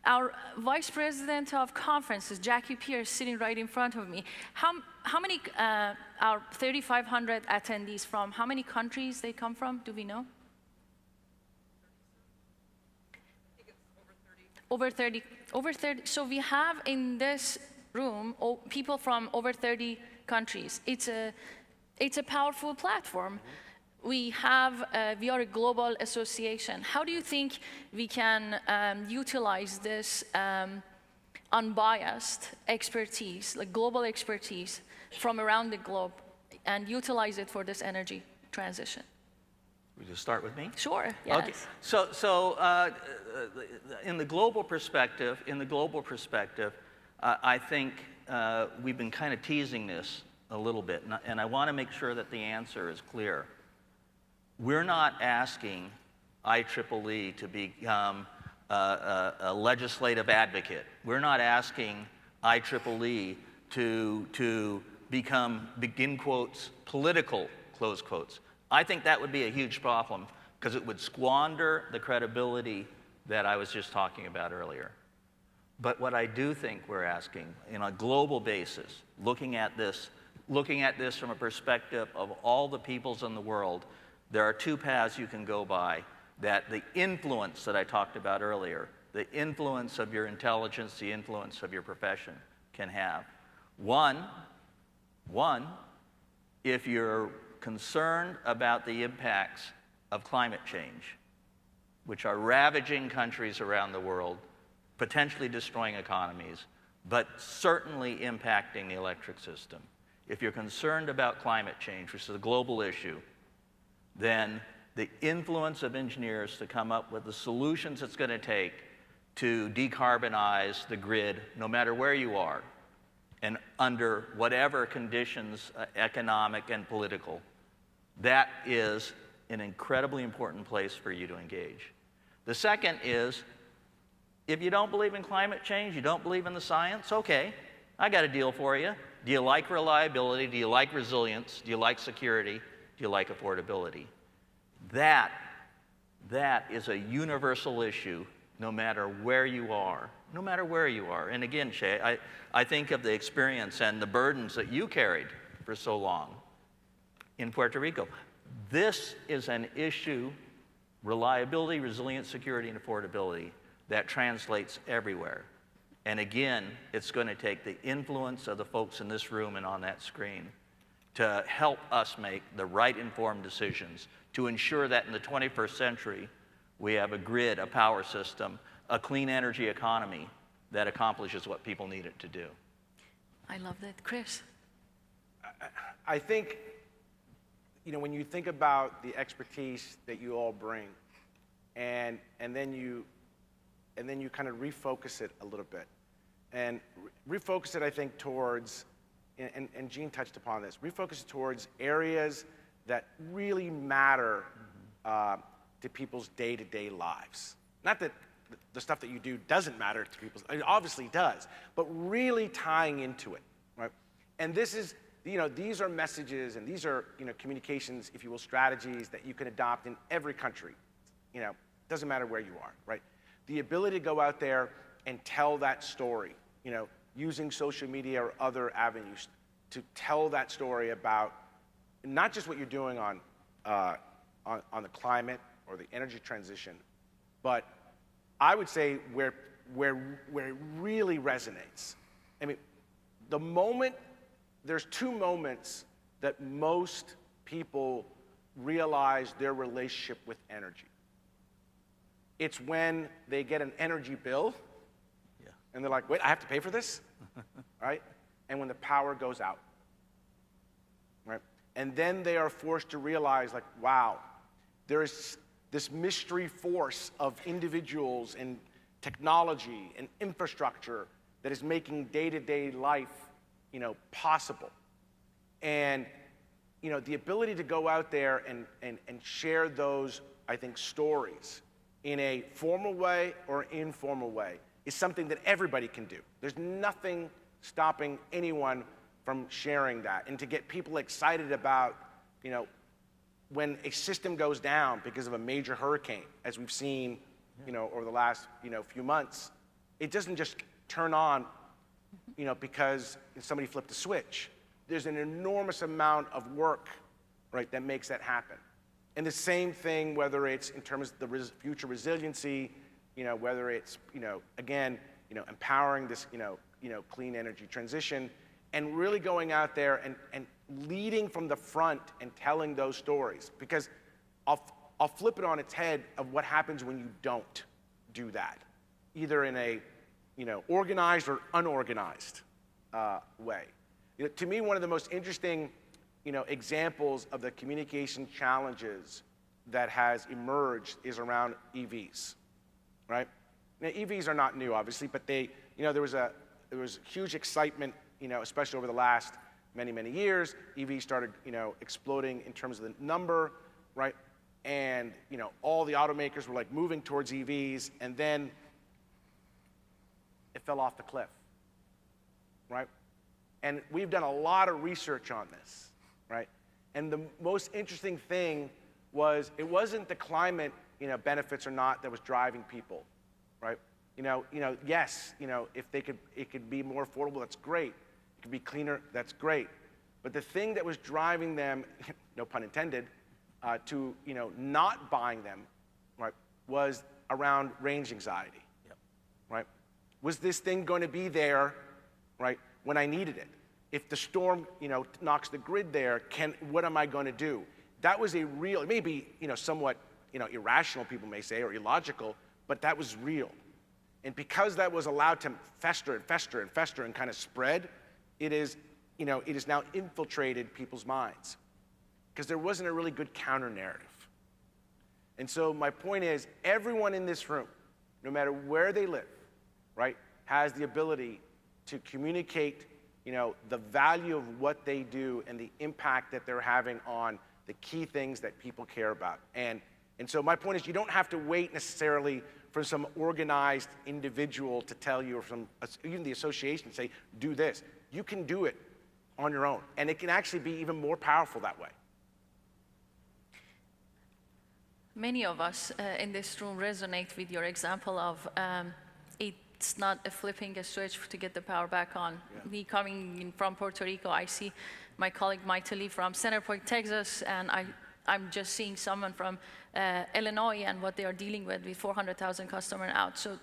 Our Vice President of Conferences, Jackie Pierce, sitting right in front of me. How many, our 3,500 attendees from, how many countries they come from? Do we know? I think it's over 30. Over 30. So we have in this room people from over 30 countries. It's a powerful platform. we are a global association. How do you think we can utilize this unbiased expertise, like global expertise from around the globe, and utilize it for this energy transition? Would you start with me? Sure, yes. Okay. So in the global perspective, I think we've been kind of teasing this a little bit, and I want to make sure that the answer is clear. We're not asking IEEE to become a legislative advocate. We're not asking IEEE to become, begin quotes, political, close quotes. I think that would be a huge problem because it would squander the credibility that I was just talking about earlier. But what I do think we're asking, on a global basis, looking at this from a perspective of all the peoples in the world, there are two paths you can go by that the influence that I talked about earlier, the influence of your intelligence, the influence of your profession can have. One, if you're concerned about the impacts of climate change, which are ravaging countries around the world, potentially destroying economies, but certainly impacting the electric system. If you're concerned about climate change, which is a global issue, then the influence of engineers to come up with the solutions it's going to take to decarbonize the grid, no matter where you are, and under whatever conditions, economic and political, that is an incredibly important place for you to engage. The second is, if you don't believe in climate change, you don't believe in the science, okay, I got a deal for you. Do you like reliability? Do you like resilience? Do you like security? Do you like affordability? That is a universal issue no matter where you are. No matter where you are. And again, Shay, I think of the experience and the burdens that you carried for so long in Puerto Rico. This is an issue, reliability, resilience, security, and affordability, that translates everywhere. And again, it's going to take the influence of the folks in this room and on that screen to help us make the right informed decisions to ensure that in the 21st century, we have a grid, a power system, a clean energy economy that accomplishes what people need it to do. I love that. Chris? I think, when you think about the expertise that you all bring, and then you kind of refocus it a little bit, and refocus it, I think, towards, and Gene touched upon this, refocus it towards areas that really matter to people's day-to-day lives. Not that the stuff that you do doesn't matter to people, it obviously does, but really tying into it, right? And this is, these are messages and these are, communications, if you will, strategies that you can adopt in every country. Doesn't matter where you are, right? The ability to go out there and tell that story, using social media or other avenues to tell that story about not just what you're doing on the climate or the energy transition, but I would say where it really resonates. I mean, there's two moments that most people realize their relationship with energy. It's when they get an energy bill, and they're like, wait, I have to pay for this? Right? And when the power goes out. Right? And then they are forced to realize, like, wow, there is this mystery force of individuals and technology and infrastructure that is making day-to-day life, possible. And, the ability to go out there and share those, I think, stories in a formal way or informal way is something that everybody can do. There's nothing stopping anyone from sharing that. And to get people excited about, when a system goes down because of a major hurricane, as we've seen, over the last, few months, it doesn't just turn on, because somebody flipped a switch. There's an enormous amount of work, right, that makes that happen. And the same thing, whether it's in terms of the future resiliency, whether it's, again, empowering this, clean energy transition, and really going out there leading from the front and telling those stories. Because I'll flip it on its head of what happens when you don't do that, either in a organized or unorganized way. To me, one of the most interesting examples of the communication challenges that has emerged is around EVs, right? Now, EVs are not new, obviously, but there was huge excitement, especially over the last many years. EVs started, exploding in terms of the number, right? And all the automakers were like moving towards EVs, and then it fell off the cliff, right? And we've done a lot of research on this, right? And the most interesting thing was it wasn't the climate, benefits or not that was driving people, right? Yes, if it could be more affordable, that's great. It could be cleaner, that's great. But the thing that was driving them, no pun intended, to not buying them, right, was around range anxiety, right? Was this thing going to be there, right, when I needed it? If the storm, knocks the grid there, what am I going to do? That was a real, it may be, somewhat, irrational, people may say, or illogical, but that was real. And because that was allowed to fester and fester and fester and kind of spread, it is now infiltrated people's minds. Because there wasn't a really good counter narrative. And so my point is, everyone in this room, no matter where they live, right, has the ability to communicate, the value of what they do and the impact that they're having on the key things that people care about. And so my point is, you don't have to wait necessarily for some organized individual to tell you, or even the association to say, do this. You can do it on your own. And it can actually be even more powerful that way. Many of us in this room resonate with your example of it's not a flipping a switch to get the power back on. Yeah. Me coming in from Puerto Rico, I see my colleague Maitali from Center Point, Texas, and I'm just seeing someone from Illinois and what they are dealing with 400,000 customers out. So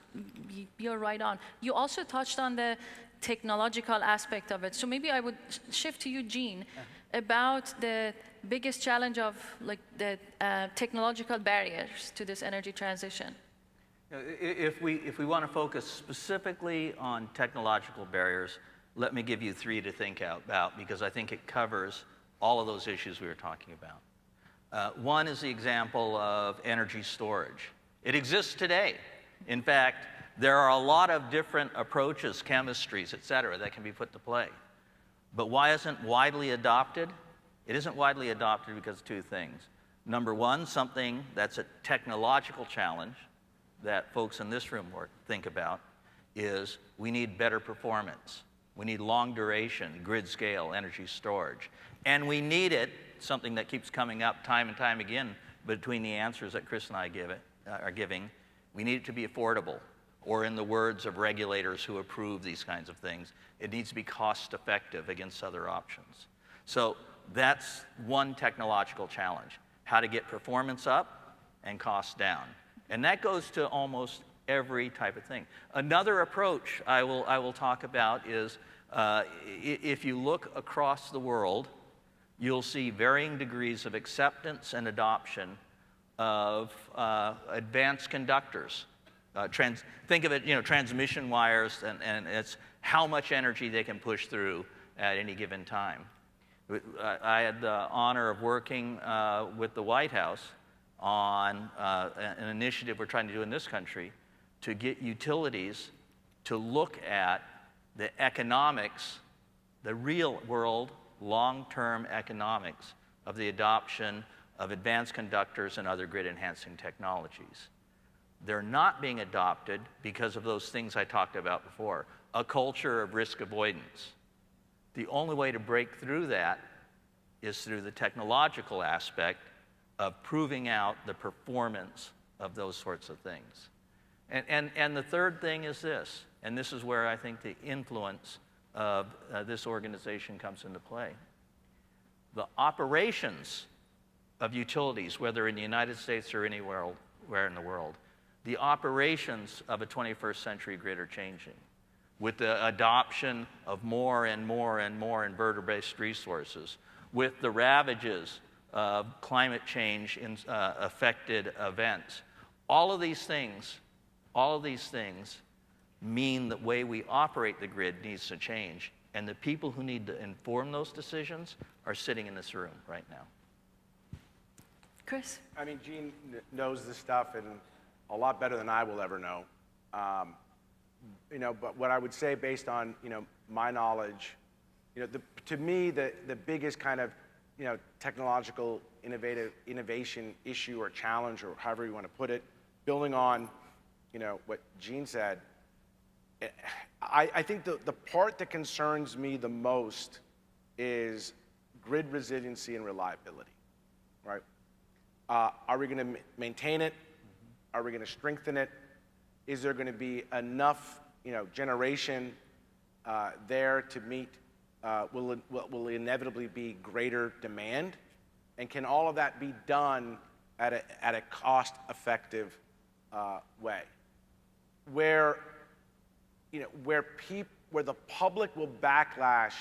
you're right on. You also touched on the technological aspect of it. So maybe I would shift to you, Gene, about the biggest challenge of the technological barriers to this energy transition. If we want to focus specifically on technological barriers, let me give you 3 to think about, because I think it covers all of those issues we were talking about. One is the example of energy storage. It exists today. In fact, there are a lot of different approaches, chemistries, et cetera, that can be put to play. But why isn't it widely adopted? It isn't widely adopted because of 2 things. Number one, something that's a technological challenge that folks in this room think about is we need better performance. We need long duration, grid scale energy storage. And we need it, something that keeps coming up time and time again between the answers that Chris and I are giving, we need it to be affordable. Or in the words of regulators who approve these kinds of things, it needs to be cost effective against other options. So that's one technological challenge, how to get performance up and cost down. And that goes to almost every type of thing. Another approach I will talk about is if you look across the world, you'll see varying degrees of acceptance and adoption of advanced conductors. Think of it, transmission wires, and it's how much energy they can push through at any given time. I had the honor of working with the White House on an initiative we're trying to do in this country to get utilities to look at the economics, the real world, long-term economics of the adoption of advanced conductors and other grid-enhancing technologies. They're not being adopted because of those things I talked about before, a culture of risk avoidance. The only way to break through that is through the technological aspect of proving out the performance of those sorts of things. And the third thing is this, and this is where I think the influence of this organization comes into play. The operations of utilities, whether in the United States or anywhere in the world, the operations of a 21st century grid are changing with the adoption of more and more and more inverter-based resources, with the ravages of climate change in, affected events. All of these things mean the way we operate the grid needs to change. And the people who need to inform those decisions are sitting in this room right now. Chris? I mean, Gene knows this stuff and a lot better than I will ever know. You know, but what I would say based on, you know, my knowledge, you know, to me, the biggest kind of, you know, technological innovation issue or challenge, or however you want to put it, building on, you know, what Gene said, I think the part that concerns me the most is grid resiliency and reliability, right? Are we going to maintain it? Are we going to strengthen it? Is there going to be enough, you know, generation there to meet what will inevitably be greater demand? And can all of that be done at a cost-effective way? Where, you know, where the public will backlash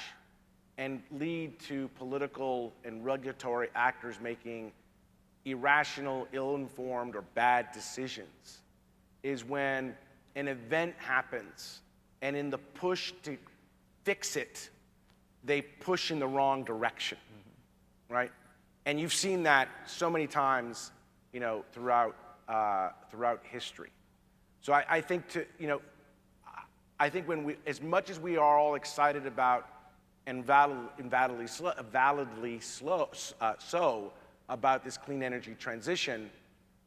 and lead to political and regulatory actors making irrational, ill-informed, or bad decisions is when an event happens and in the push to fix it, they push in the wrong direction, right? And you've seen that so many times, you know, throughout history. So I think I think when we, as much as we are all excited about and validly so about this clean energy transition,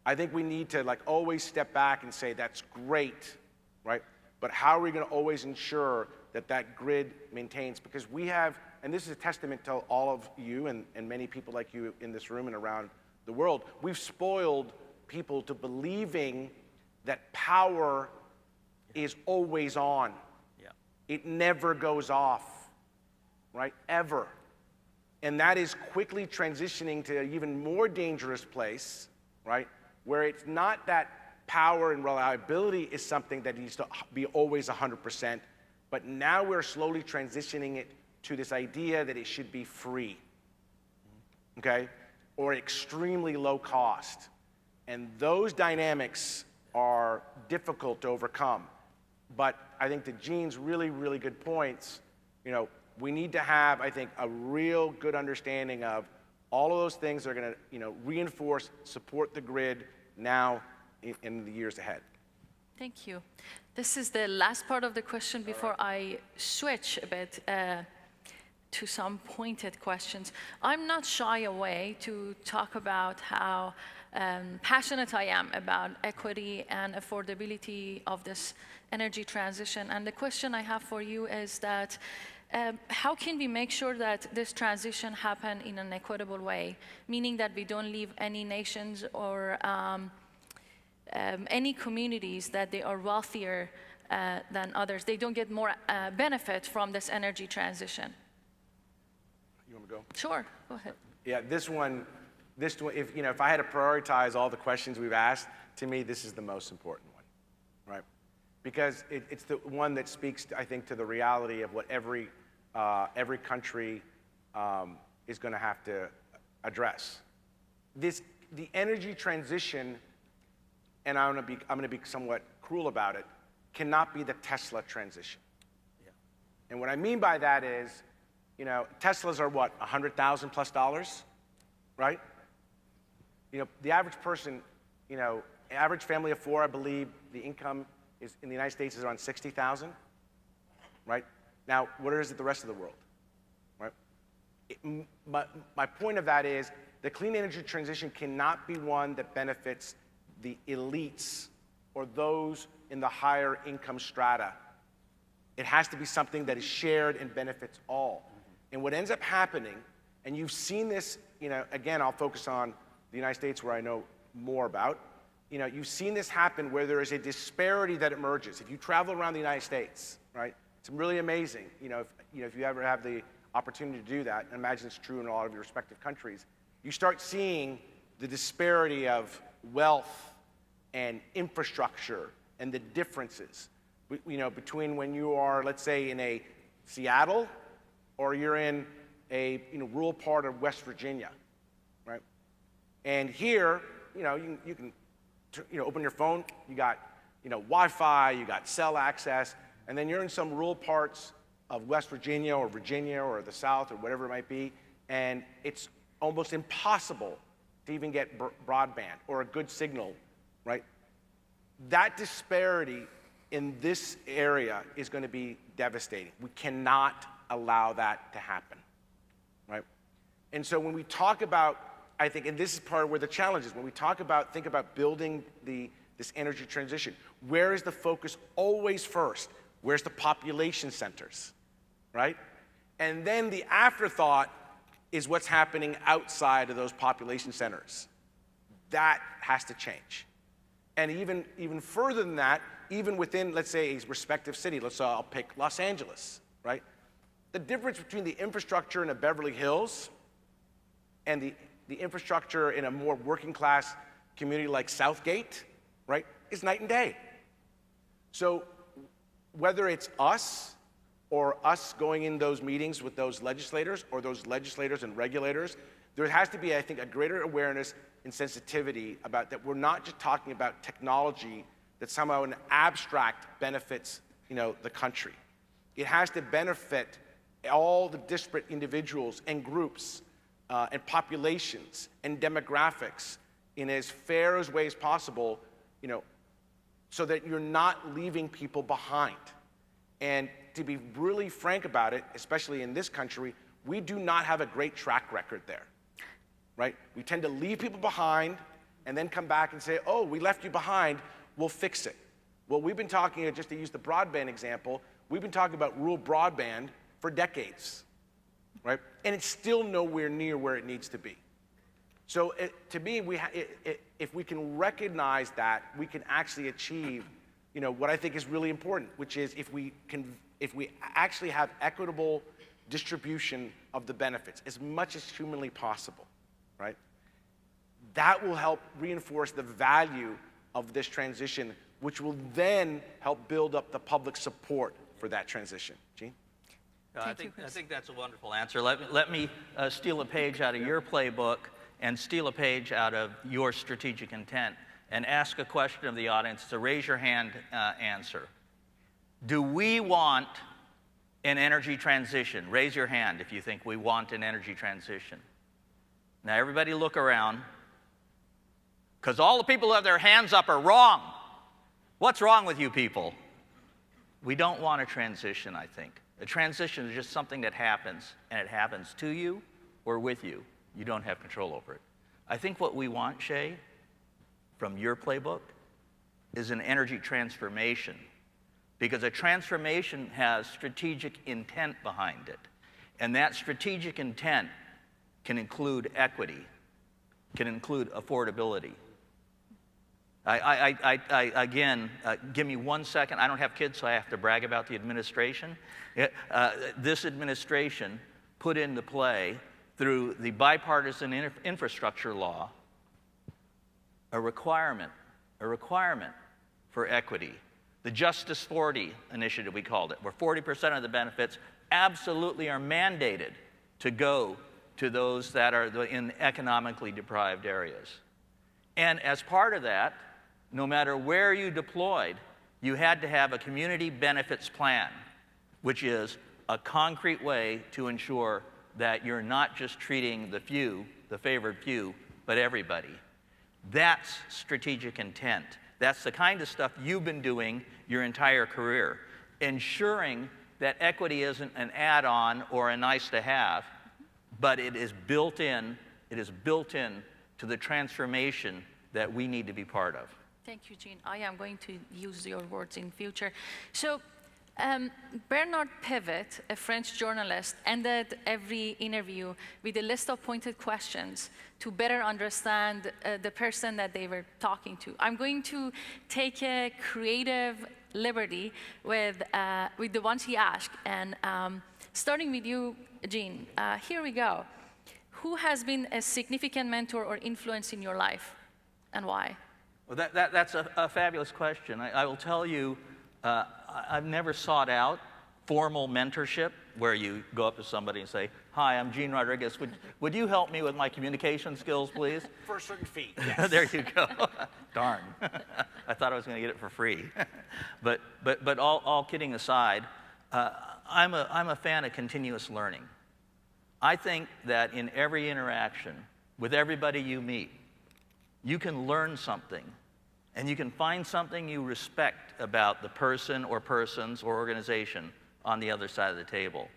I think we need to like always step back and say that's great, right? But how are we going to always ensure that that grid maintains? Because we have, and this is a testament to all of you and many people like you in this room and around the world, we've spoiled people to believing that power is always on. Yeah. It never goes off, right? Ever. And that is quickly transitioning to an even more dangerous place, right? Where it's not that power and reliability is something that needs to be always 100%, but now we're slowly transitioning it to this idea that it should be free, okay? Or extremely low cost. And those dynamics are difficult to overcome. But I think to Gene's really, really good points, you know, we need to have, I think, a real good understanding of all of those things that are going to, you know, reinforce, support the grid now in the years ahead. Thank you. This is the last part of the question before I switch a bit to some pointed questions. I'm not shy away to talk about how passionate I am about equity and affordability of this energy transition. And the question I have for you is that how can we make sure that this transition happen in an equitable way, meaning that we don't leave any nations or any communities that they are wealthier than others, they don't get more benefit from this energy transition? You want me to go? Sure, go ahead. Yeah, this one, if I had to prioritize all the questions we've asked, to me, this is the most important one, right? Because it's the one that speaks, I think, to the reality of what every country is going to have to address. The energy transition, and I'm going to be somewhat cruel about it, cannot be the Tesla transition. Yeah. And what I mean by that is, you know, Teslas are what, $100,000 plus, right? You know, the average person, you know, average family of four, I believe the income is in the United States is around 60,000, right? Now, what is it the rest of the world, right? My point of that is the clean energy transition cannot be one that benefits the elites or those in the higher income strata. It has to be something that is shared and benefits all. And what ends up happening, and you've seen this, you know, again, I'll focus on the United States where I know more about. You know, you've seen this happen where there is a disparity that emerges. If you travel around the United States, right, it's really amazing. You know, if you ever have the opportunity to do that, and imagine it's true in a lot of your respective countries, you start seeing the disparity of wealth and infrastructure and the differences, you know, between when you are, let's say, in a Seattle or you're in a rural part of West Virginia, right? And here, you can open your phone, you got Wi-Fi, you got cell access, and then you're in some rural parts of West Virginia or the South or whatever it might be, and it's almost impossible to even get broadband or a good signal, right? That disparity in this area is going to be devastating. We cannot allow that to happen, right? And so when we talk about, I think, and this is part of where the challenge is, when we think about building this energy transition, where is the focus always first? Where's the population centers, right? And then the afterthought is what's happening outside of those population centers. That has to change. And even further than that, even within, let's say, a respective city, I'll pick Los Angeles, right? The difference between the infrastructure in a Beverly Hills and the infrastructure in a more working class community like Southgate, right, is night and day. So whether it's us or us going in those meetings with those legislators or those legislators and regulators, there has to be, I think, a greater awareness and sensitivity about that we're not just talking about technology that somehow in abstract benefits, the country. It has to benefit all the disparate individuals and groups and populations and demographics in as fair as way as possible, so that you're not leaving people behind. And to be really frank about it, especially in this country, we do not have a great track record there, right? We tend to leave people behind and then come back and say, oh, we left you behind, we'll fix it. Well, we've been talking, just to use the broadband example, we've been talking about rural broadband for decades, right? And it's still nowhere near where it needs to be. So to me, if we can recognize that, we can actually achieve, what I think is really important, which is if we actually have equitable distribution of the benefits as much as humanly possible, right? That will help reinforce the value of this transition, which will then help build up the public support for that transition. Gene? I think that's a wonderful answer. Let me steal a page out of your playbook and steal a page out of your strategic intent and ask a question of the audience. It's a raise your hand answer. Do we want an energy transition? Raise your hand if you think we want an energy transition. Now everybody look around, because all the people who have their hands up are wrong. What's wrong with you people? We don't want a transition, I think. A transition is just something that happens, and it happens to you or with you. You don't have control over it. I think what we want, Shay, from your playbook, is an energy transformation. Because a transformation has strategic intent behind it. And that strategic intent can include equity, can include affordability. Again, give me 1 second. I don't have kids, so I have to brag about the administration. This administration put into play, through the bipartisan infrastructure law, a requirement for equity. The Justice 40 initiative, we called it, where 40% of the benefits absolutely are mandated to go to those that are in economically deprived areas. And as part of that, no matter where you deployed, you had to have a community benefits plan, which is a concrete way to ensure that you're not just treating the few, the favored few, but everybody. That's strategic intent. That's the kind of stuff you've been doing your entire career, ensuring that equity isn't an add-on or a nice-to-have, but it is built in to the transformation that we need to be part of. Thank you, Gene. I am going to use your words in future. So, Bernard Pivot, a French journalist, ended every interview with a list of pointed questions to better understand the person that they were talking to. I'm going to take a creative liberty with the ones he asked, and starting with you, Gene. Here we go. Who has been a significant mentor or influence in your life, and why? Well, that's a fabulous question. I will tell you, I've never sought out formal mentorship where you go up to somebody and say, "Hi, I'm Gene Rodriguez. Would you help me with my communication skills, please?" For a certain fee. Yes. There you go. Darn. I thought I was going to get it for free. but all kidding aside, I'm a fan of continuous learning. I think that in every interaction with everybody you meet, you can learn something, and you can find something you respect about the person or persons or organization on the other side of the table.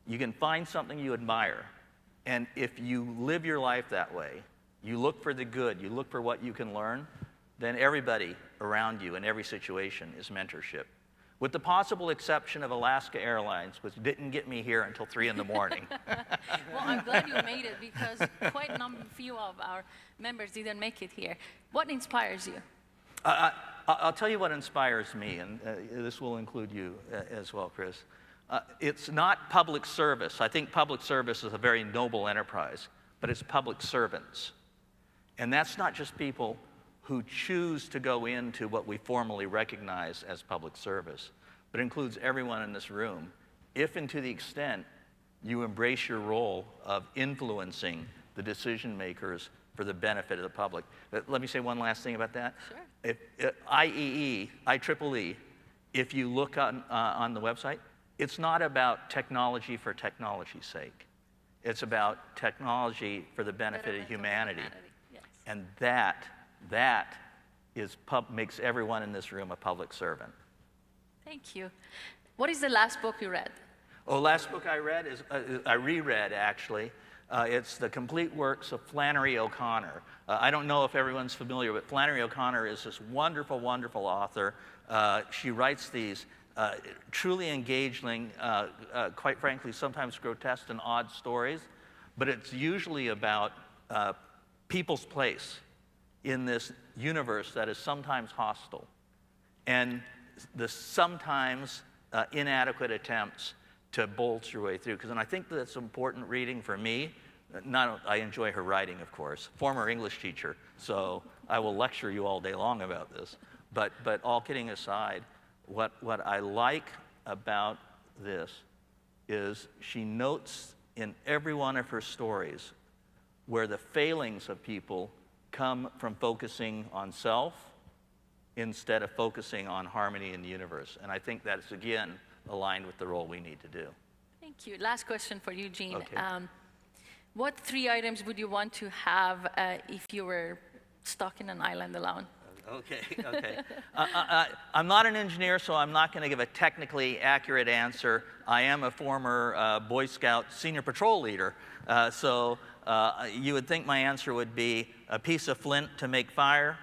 You can find something you admire, and if you live your life that way, you look for the good, you look for what you can learn, then everybody around you in every situation is mentorship. With the possible exception of Alaska Airlines, which didn't get me here until 3 in the morning. Well, I'm glad you made it because quite a few of our members didn't make it here. What inspires you? I'll tell you what inspires me, and this will include you as well, Chris. It's not public service. I think public service is a very noble enterprise, but it's public servants. And that's not just people who choose to go into what we formally recognize as public service, but includes everyone in this room, if and to the extent you embrace your role of influencing the decision makers for the benefit of the public. Let me say one last thing about that. Sure. IEEE, if you look on the website, it's not about technology for technology's sake. It's about technology for the benefit of humanity. Yes. And that makes everyone in this room a public servant. Thank you. What is the last book you read? Oh, last book I read is, I reread actually. It's the complete works of Flannery O'Connor. I don't know if everyone's familiar, but Flannery O'Connor is this wonderful, wonderful author. She writes these truly engaging, quite frankly, sometimes grotesque and odd stories, but it's usually about people's place in this universe that is sometimes hostile, and the sometimes inadequate attempts to bolster your way through. And I think that's important reading for me. I enjoy her writing, of course. Former English teacher, so I will lecture you all day long about this. But all kidding aside, what I like about this is she notes in every one of her stories where the failings of people come from focusing on self instead of focusing on harmony in the universe. And I think that's, again, aligned with the role we need to do. Thank you. Last question for you, Gene. Okay. What 3 items would you want to have if you were stuck in an island alone? Okay. I'm not an engineer, so I'm not going to give a technically accurate answer. I am a former Boy Scout senior patrol leader, so you would think my answer would be a piece of flint to make fire,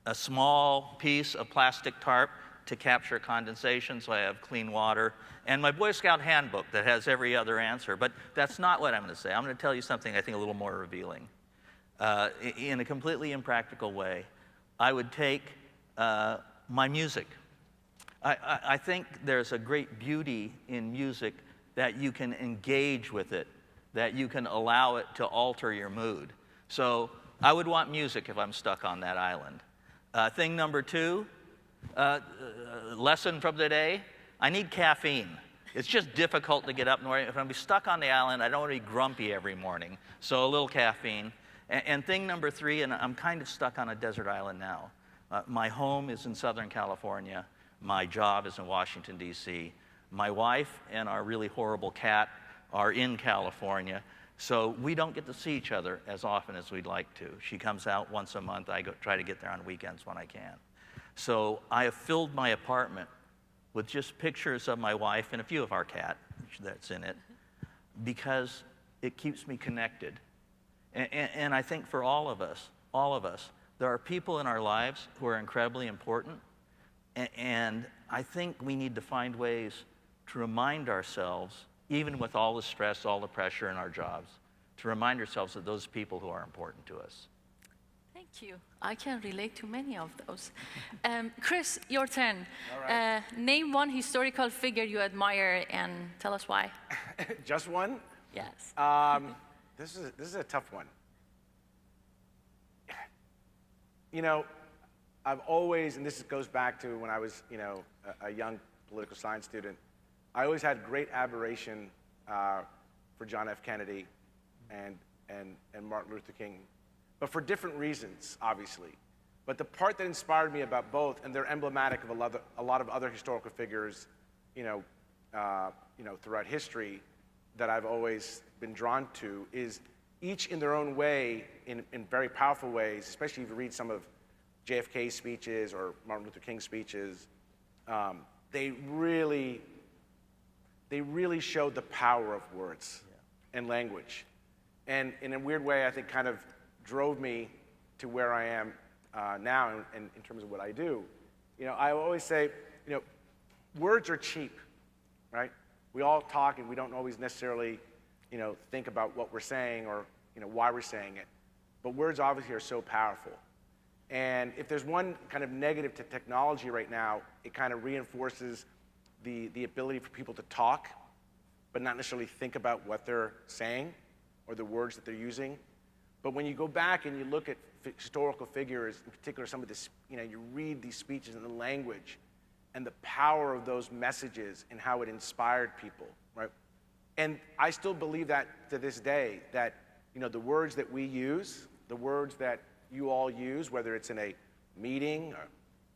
a small piece of plastic tarp to capture condensation so I have clean water, and my Boy Scout handbook that has every other answer. But that's not what I'm going to say. I'm going to tell you something I think a little more revealing. In a completely impractical way, I would take my music. I think there's a great beauty in music that you can engage with it, that you can allow it to alter your mood. So I would want music if I'm stuck on that island. Thing number 2, lesson from the day, I need caffeine. It's just difficult to get up in the morning. If I'm stuck on the island, I don't want to be grumpy every morning. So a little caffeine. And thing number 3, and I'm kind of stuck on a desert island now. My home is in Southern California. My job is in Washington, D.C. My wife and our really horrible cat are in California. So we don't get to see each other as often as we'd like to. She comes out once a month. I try to get there on weekends when I can. So I have filled my apartment with just pictures of my wife and a few of our cat that's in it, because it keeps me connected. And I think for all of us, there are people in our lives who are incredibly important, and I think we need to find ways to remind ourselves, even with all the stress, all the pressure in our jobs, to remind ourselves of those people who are important to us. Thank you. I can relate to many of those. Chris, your turn. All right. Name one historical figure you admire and tell us why. Just one? Yes. This is a tough one. You know, I've always, and this goes back to when I was, a young political science student, I always had great admiration for John F. Kennedy and Martin Luther King, but for different reasons, obviously. But the part that inspired me about both, and they're emblematic of a lot of other historical figures, throughout history that I've always been drawn to, is each in their own way, in very powerful ways, especially if you read some of JFK's speeches or Martin Luther King's speeches, they really showed the power of words and language. And in a weird way, I think kind of drove me to where I am now in terms of what I do. I always say, words are cheap, right? We all talk and we don't always necessarily, think about what we're saying or, why we're saying it. But words obviously are so powerful. And if there's one kind of negative to technology right now, it kind of reinforces the ability for people to talk, but not necessarily think about what they're saying or the words that they're using. But when you go back and you look at historical figures, in particular some of this, you read these speeches and the language and the power of those messages and how it inspired people, right? And I still believe that to this day, that the words that we use, the words that you all use, whether it's in a meeting or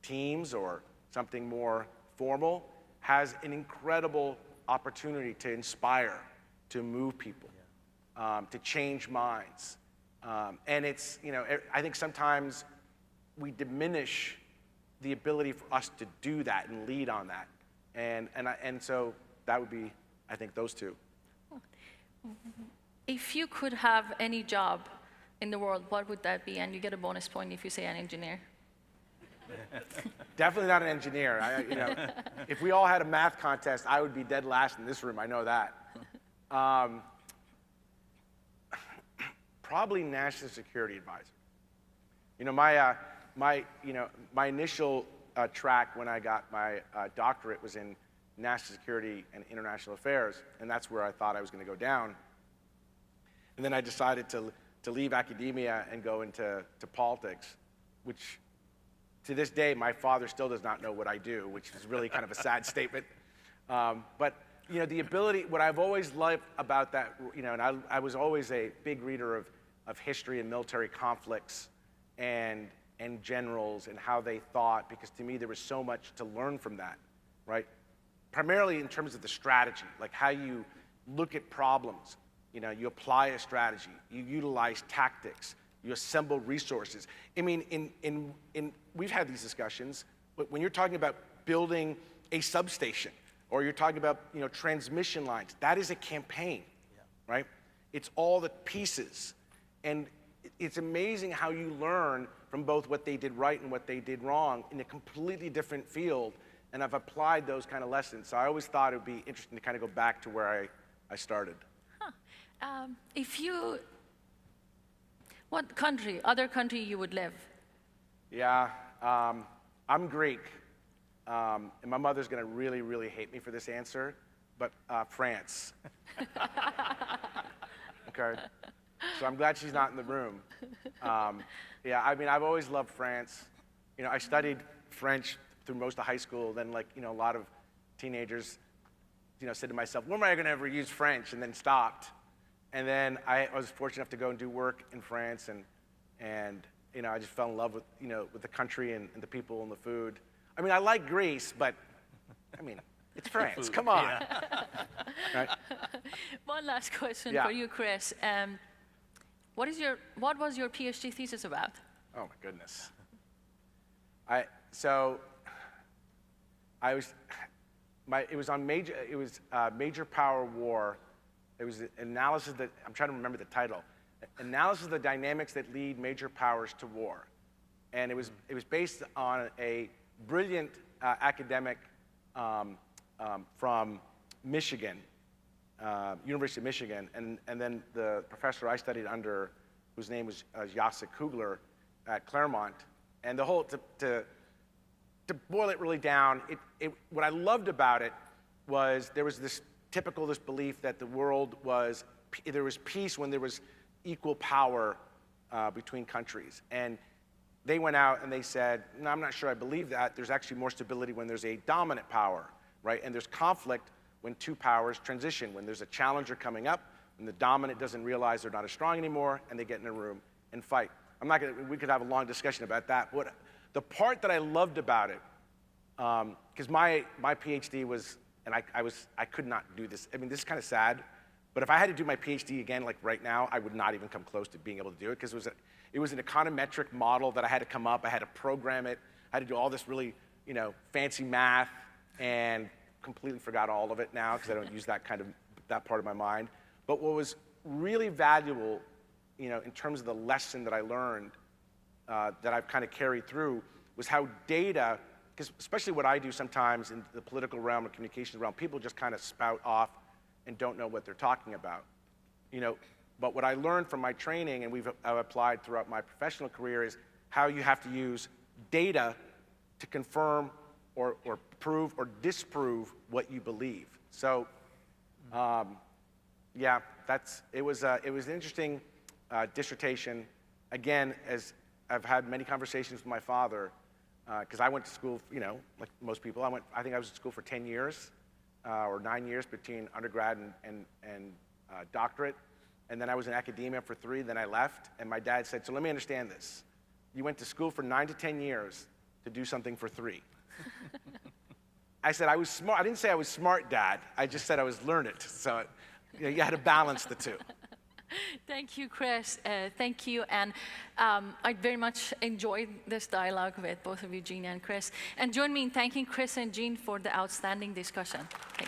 Teams or something more formal, has an incredible opportunity to inspire, to move people, to change minds. And it's, I think sometimes we diminish the ability for us to do that and lead on that. And so that would be, I think, those two. If you could have any job in the world, what would that be? And you get a bonus point if you say an engineer. Definitely not an engineer. If we all had a math contest, I would be dead last in this room. I know that. Probably national security advisor. My initial track when I got my doctorate was in national security and international affairs, and that's where I thought I was going to go down. And then I decided to leave academia and go into politics, which to this day, my father still does not know what I do, which is really kind of a sad statement. But the ability, what I've always loved about that, and I was always a big reader of history and military conflicts and generals and how they thought, because to me there was so much to learn from that, right? Primarily in terms of the strategy, like how you look at problems. You apply a strategy, you utilize tactics, you assemble resources. I mean, we've had these discussions, but when you're talking about building a substation, or you're talking about transmission lines, that is a campaign, right? It's all the pieces. And it's amazing how you learn from both what they did right and what they did wrong in a completely different field. And I've applied those kind of lessons. So I always thought it would be interesting to kind of go back to where I started. What country, other country you would live? Yeah, I'm Greek. And my mother's going to really, really hate me for this answer, but France. Okay? So I'm glad she's not in the room. Yeah, I mean, I've always loved France. I studied French through most of high school. Then, a lot of teenagers, said to myself, when am I going to ever use French? And then stopped. And then I was fortunate enough to go and do work in France, and I just fell in love with, with the country and the people and the food. I mean, I like Greece, but, it's France. Come on. Yeah. Right? One last question Yeah. for you, Chris. What was your PhD thesis about? Oh my goodness. It was on major power war. It was an analysis that, I'm trying to remember the title, analysis of the dynamics that lead major powers to war. And it was based on a brilliant academic from Michigan, University of Michigan, and then the professor I studied under, whose name was Jacek Kugler at Claremont. And the whole, to boil it really down, what I loved about it was there was this belief that the world there was peace when there was equal power between countries. And they went out and they said, no, I'm not sure I believe that. There's actually more stability when there's a dominant power, right? And there's conflict when two powers transition, when there's a challenger coming up, and the dominant doesn't realize they're not as strong anymore, and they get in a room and fight. We could have a long discussion about that. The part that I loved about it, because my PhD was, and I could not do this. I mean, this is kind of sad, but if I had to do my PhD again, like right now, I would not even come close to being able to do it, because it was an econometric model that I had to come up. I had to program it. I had to do all this really, fancy math, and completely forgot all of it now because I don't use that part of my mind. But what was really valuable, in terms of the lesson that I learned, that I've kind of carried through, was how data, because especially what I do sometimes in the political realm and communications realm, people just kind of spout off and don't know what they're talking about. But what I learned from my training, and I've applied throughout my professional career, is how you have to use data to confirm or prove or disprove what you believe. So, yeah, it was an interesting dissertation. Again, as I've had many conversations with my father, because I went to school, like most people. I think I was in school for 10 years or 9 years between undergrad and doctorate. And then I was in academia for 3, then I left. And my dad said, so let me understand this. You went to school for 9 to 10 years to do something for 3. I said, I was smart. I didn't say I was smart, Dad. I just said I was learned. So you had to balance the two. Thank you, Chris. Thank you. And I very much enjoyed this dialogue with both of you, Jean and Chris. And join me in thanking Chris and Jean for the outstanding discussion. Thank you.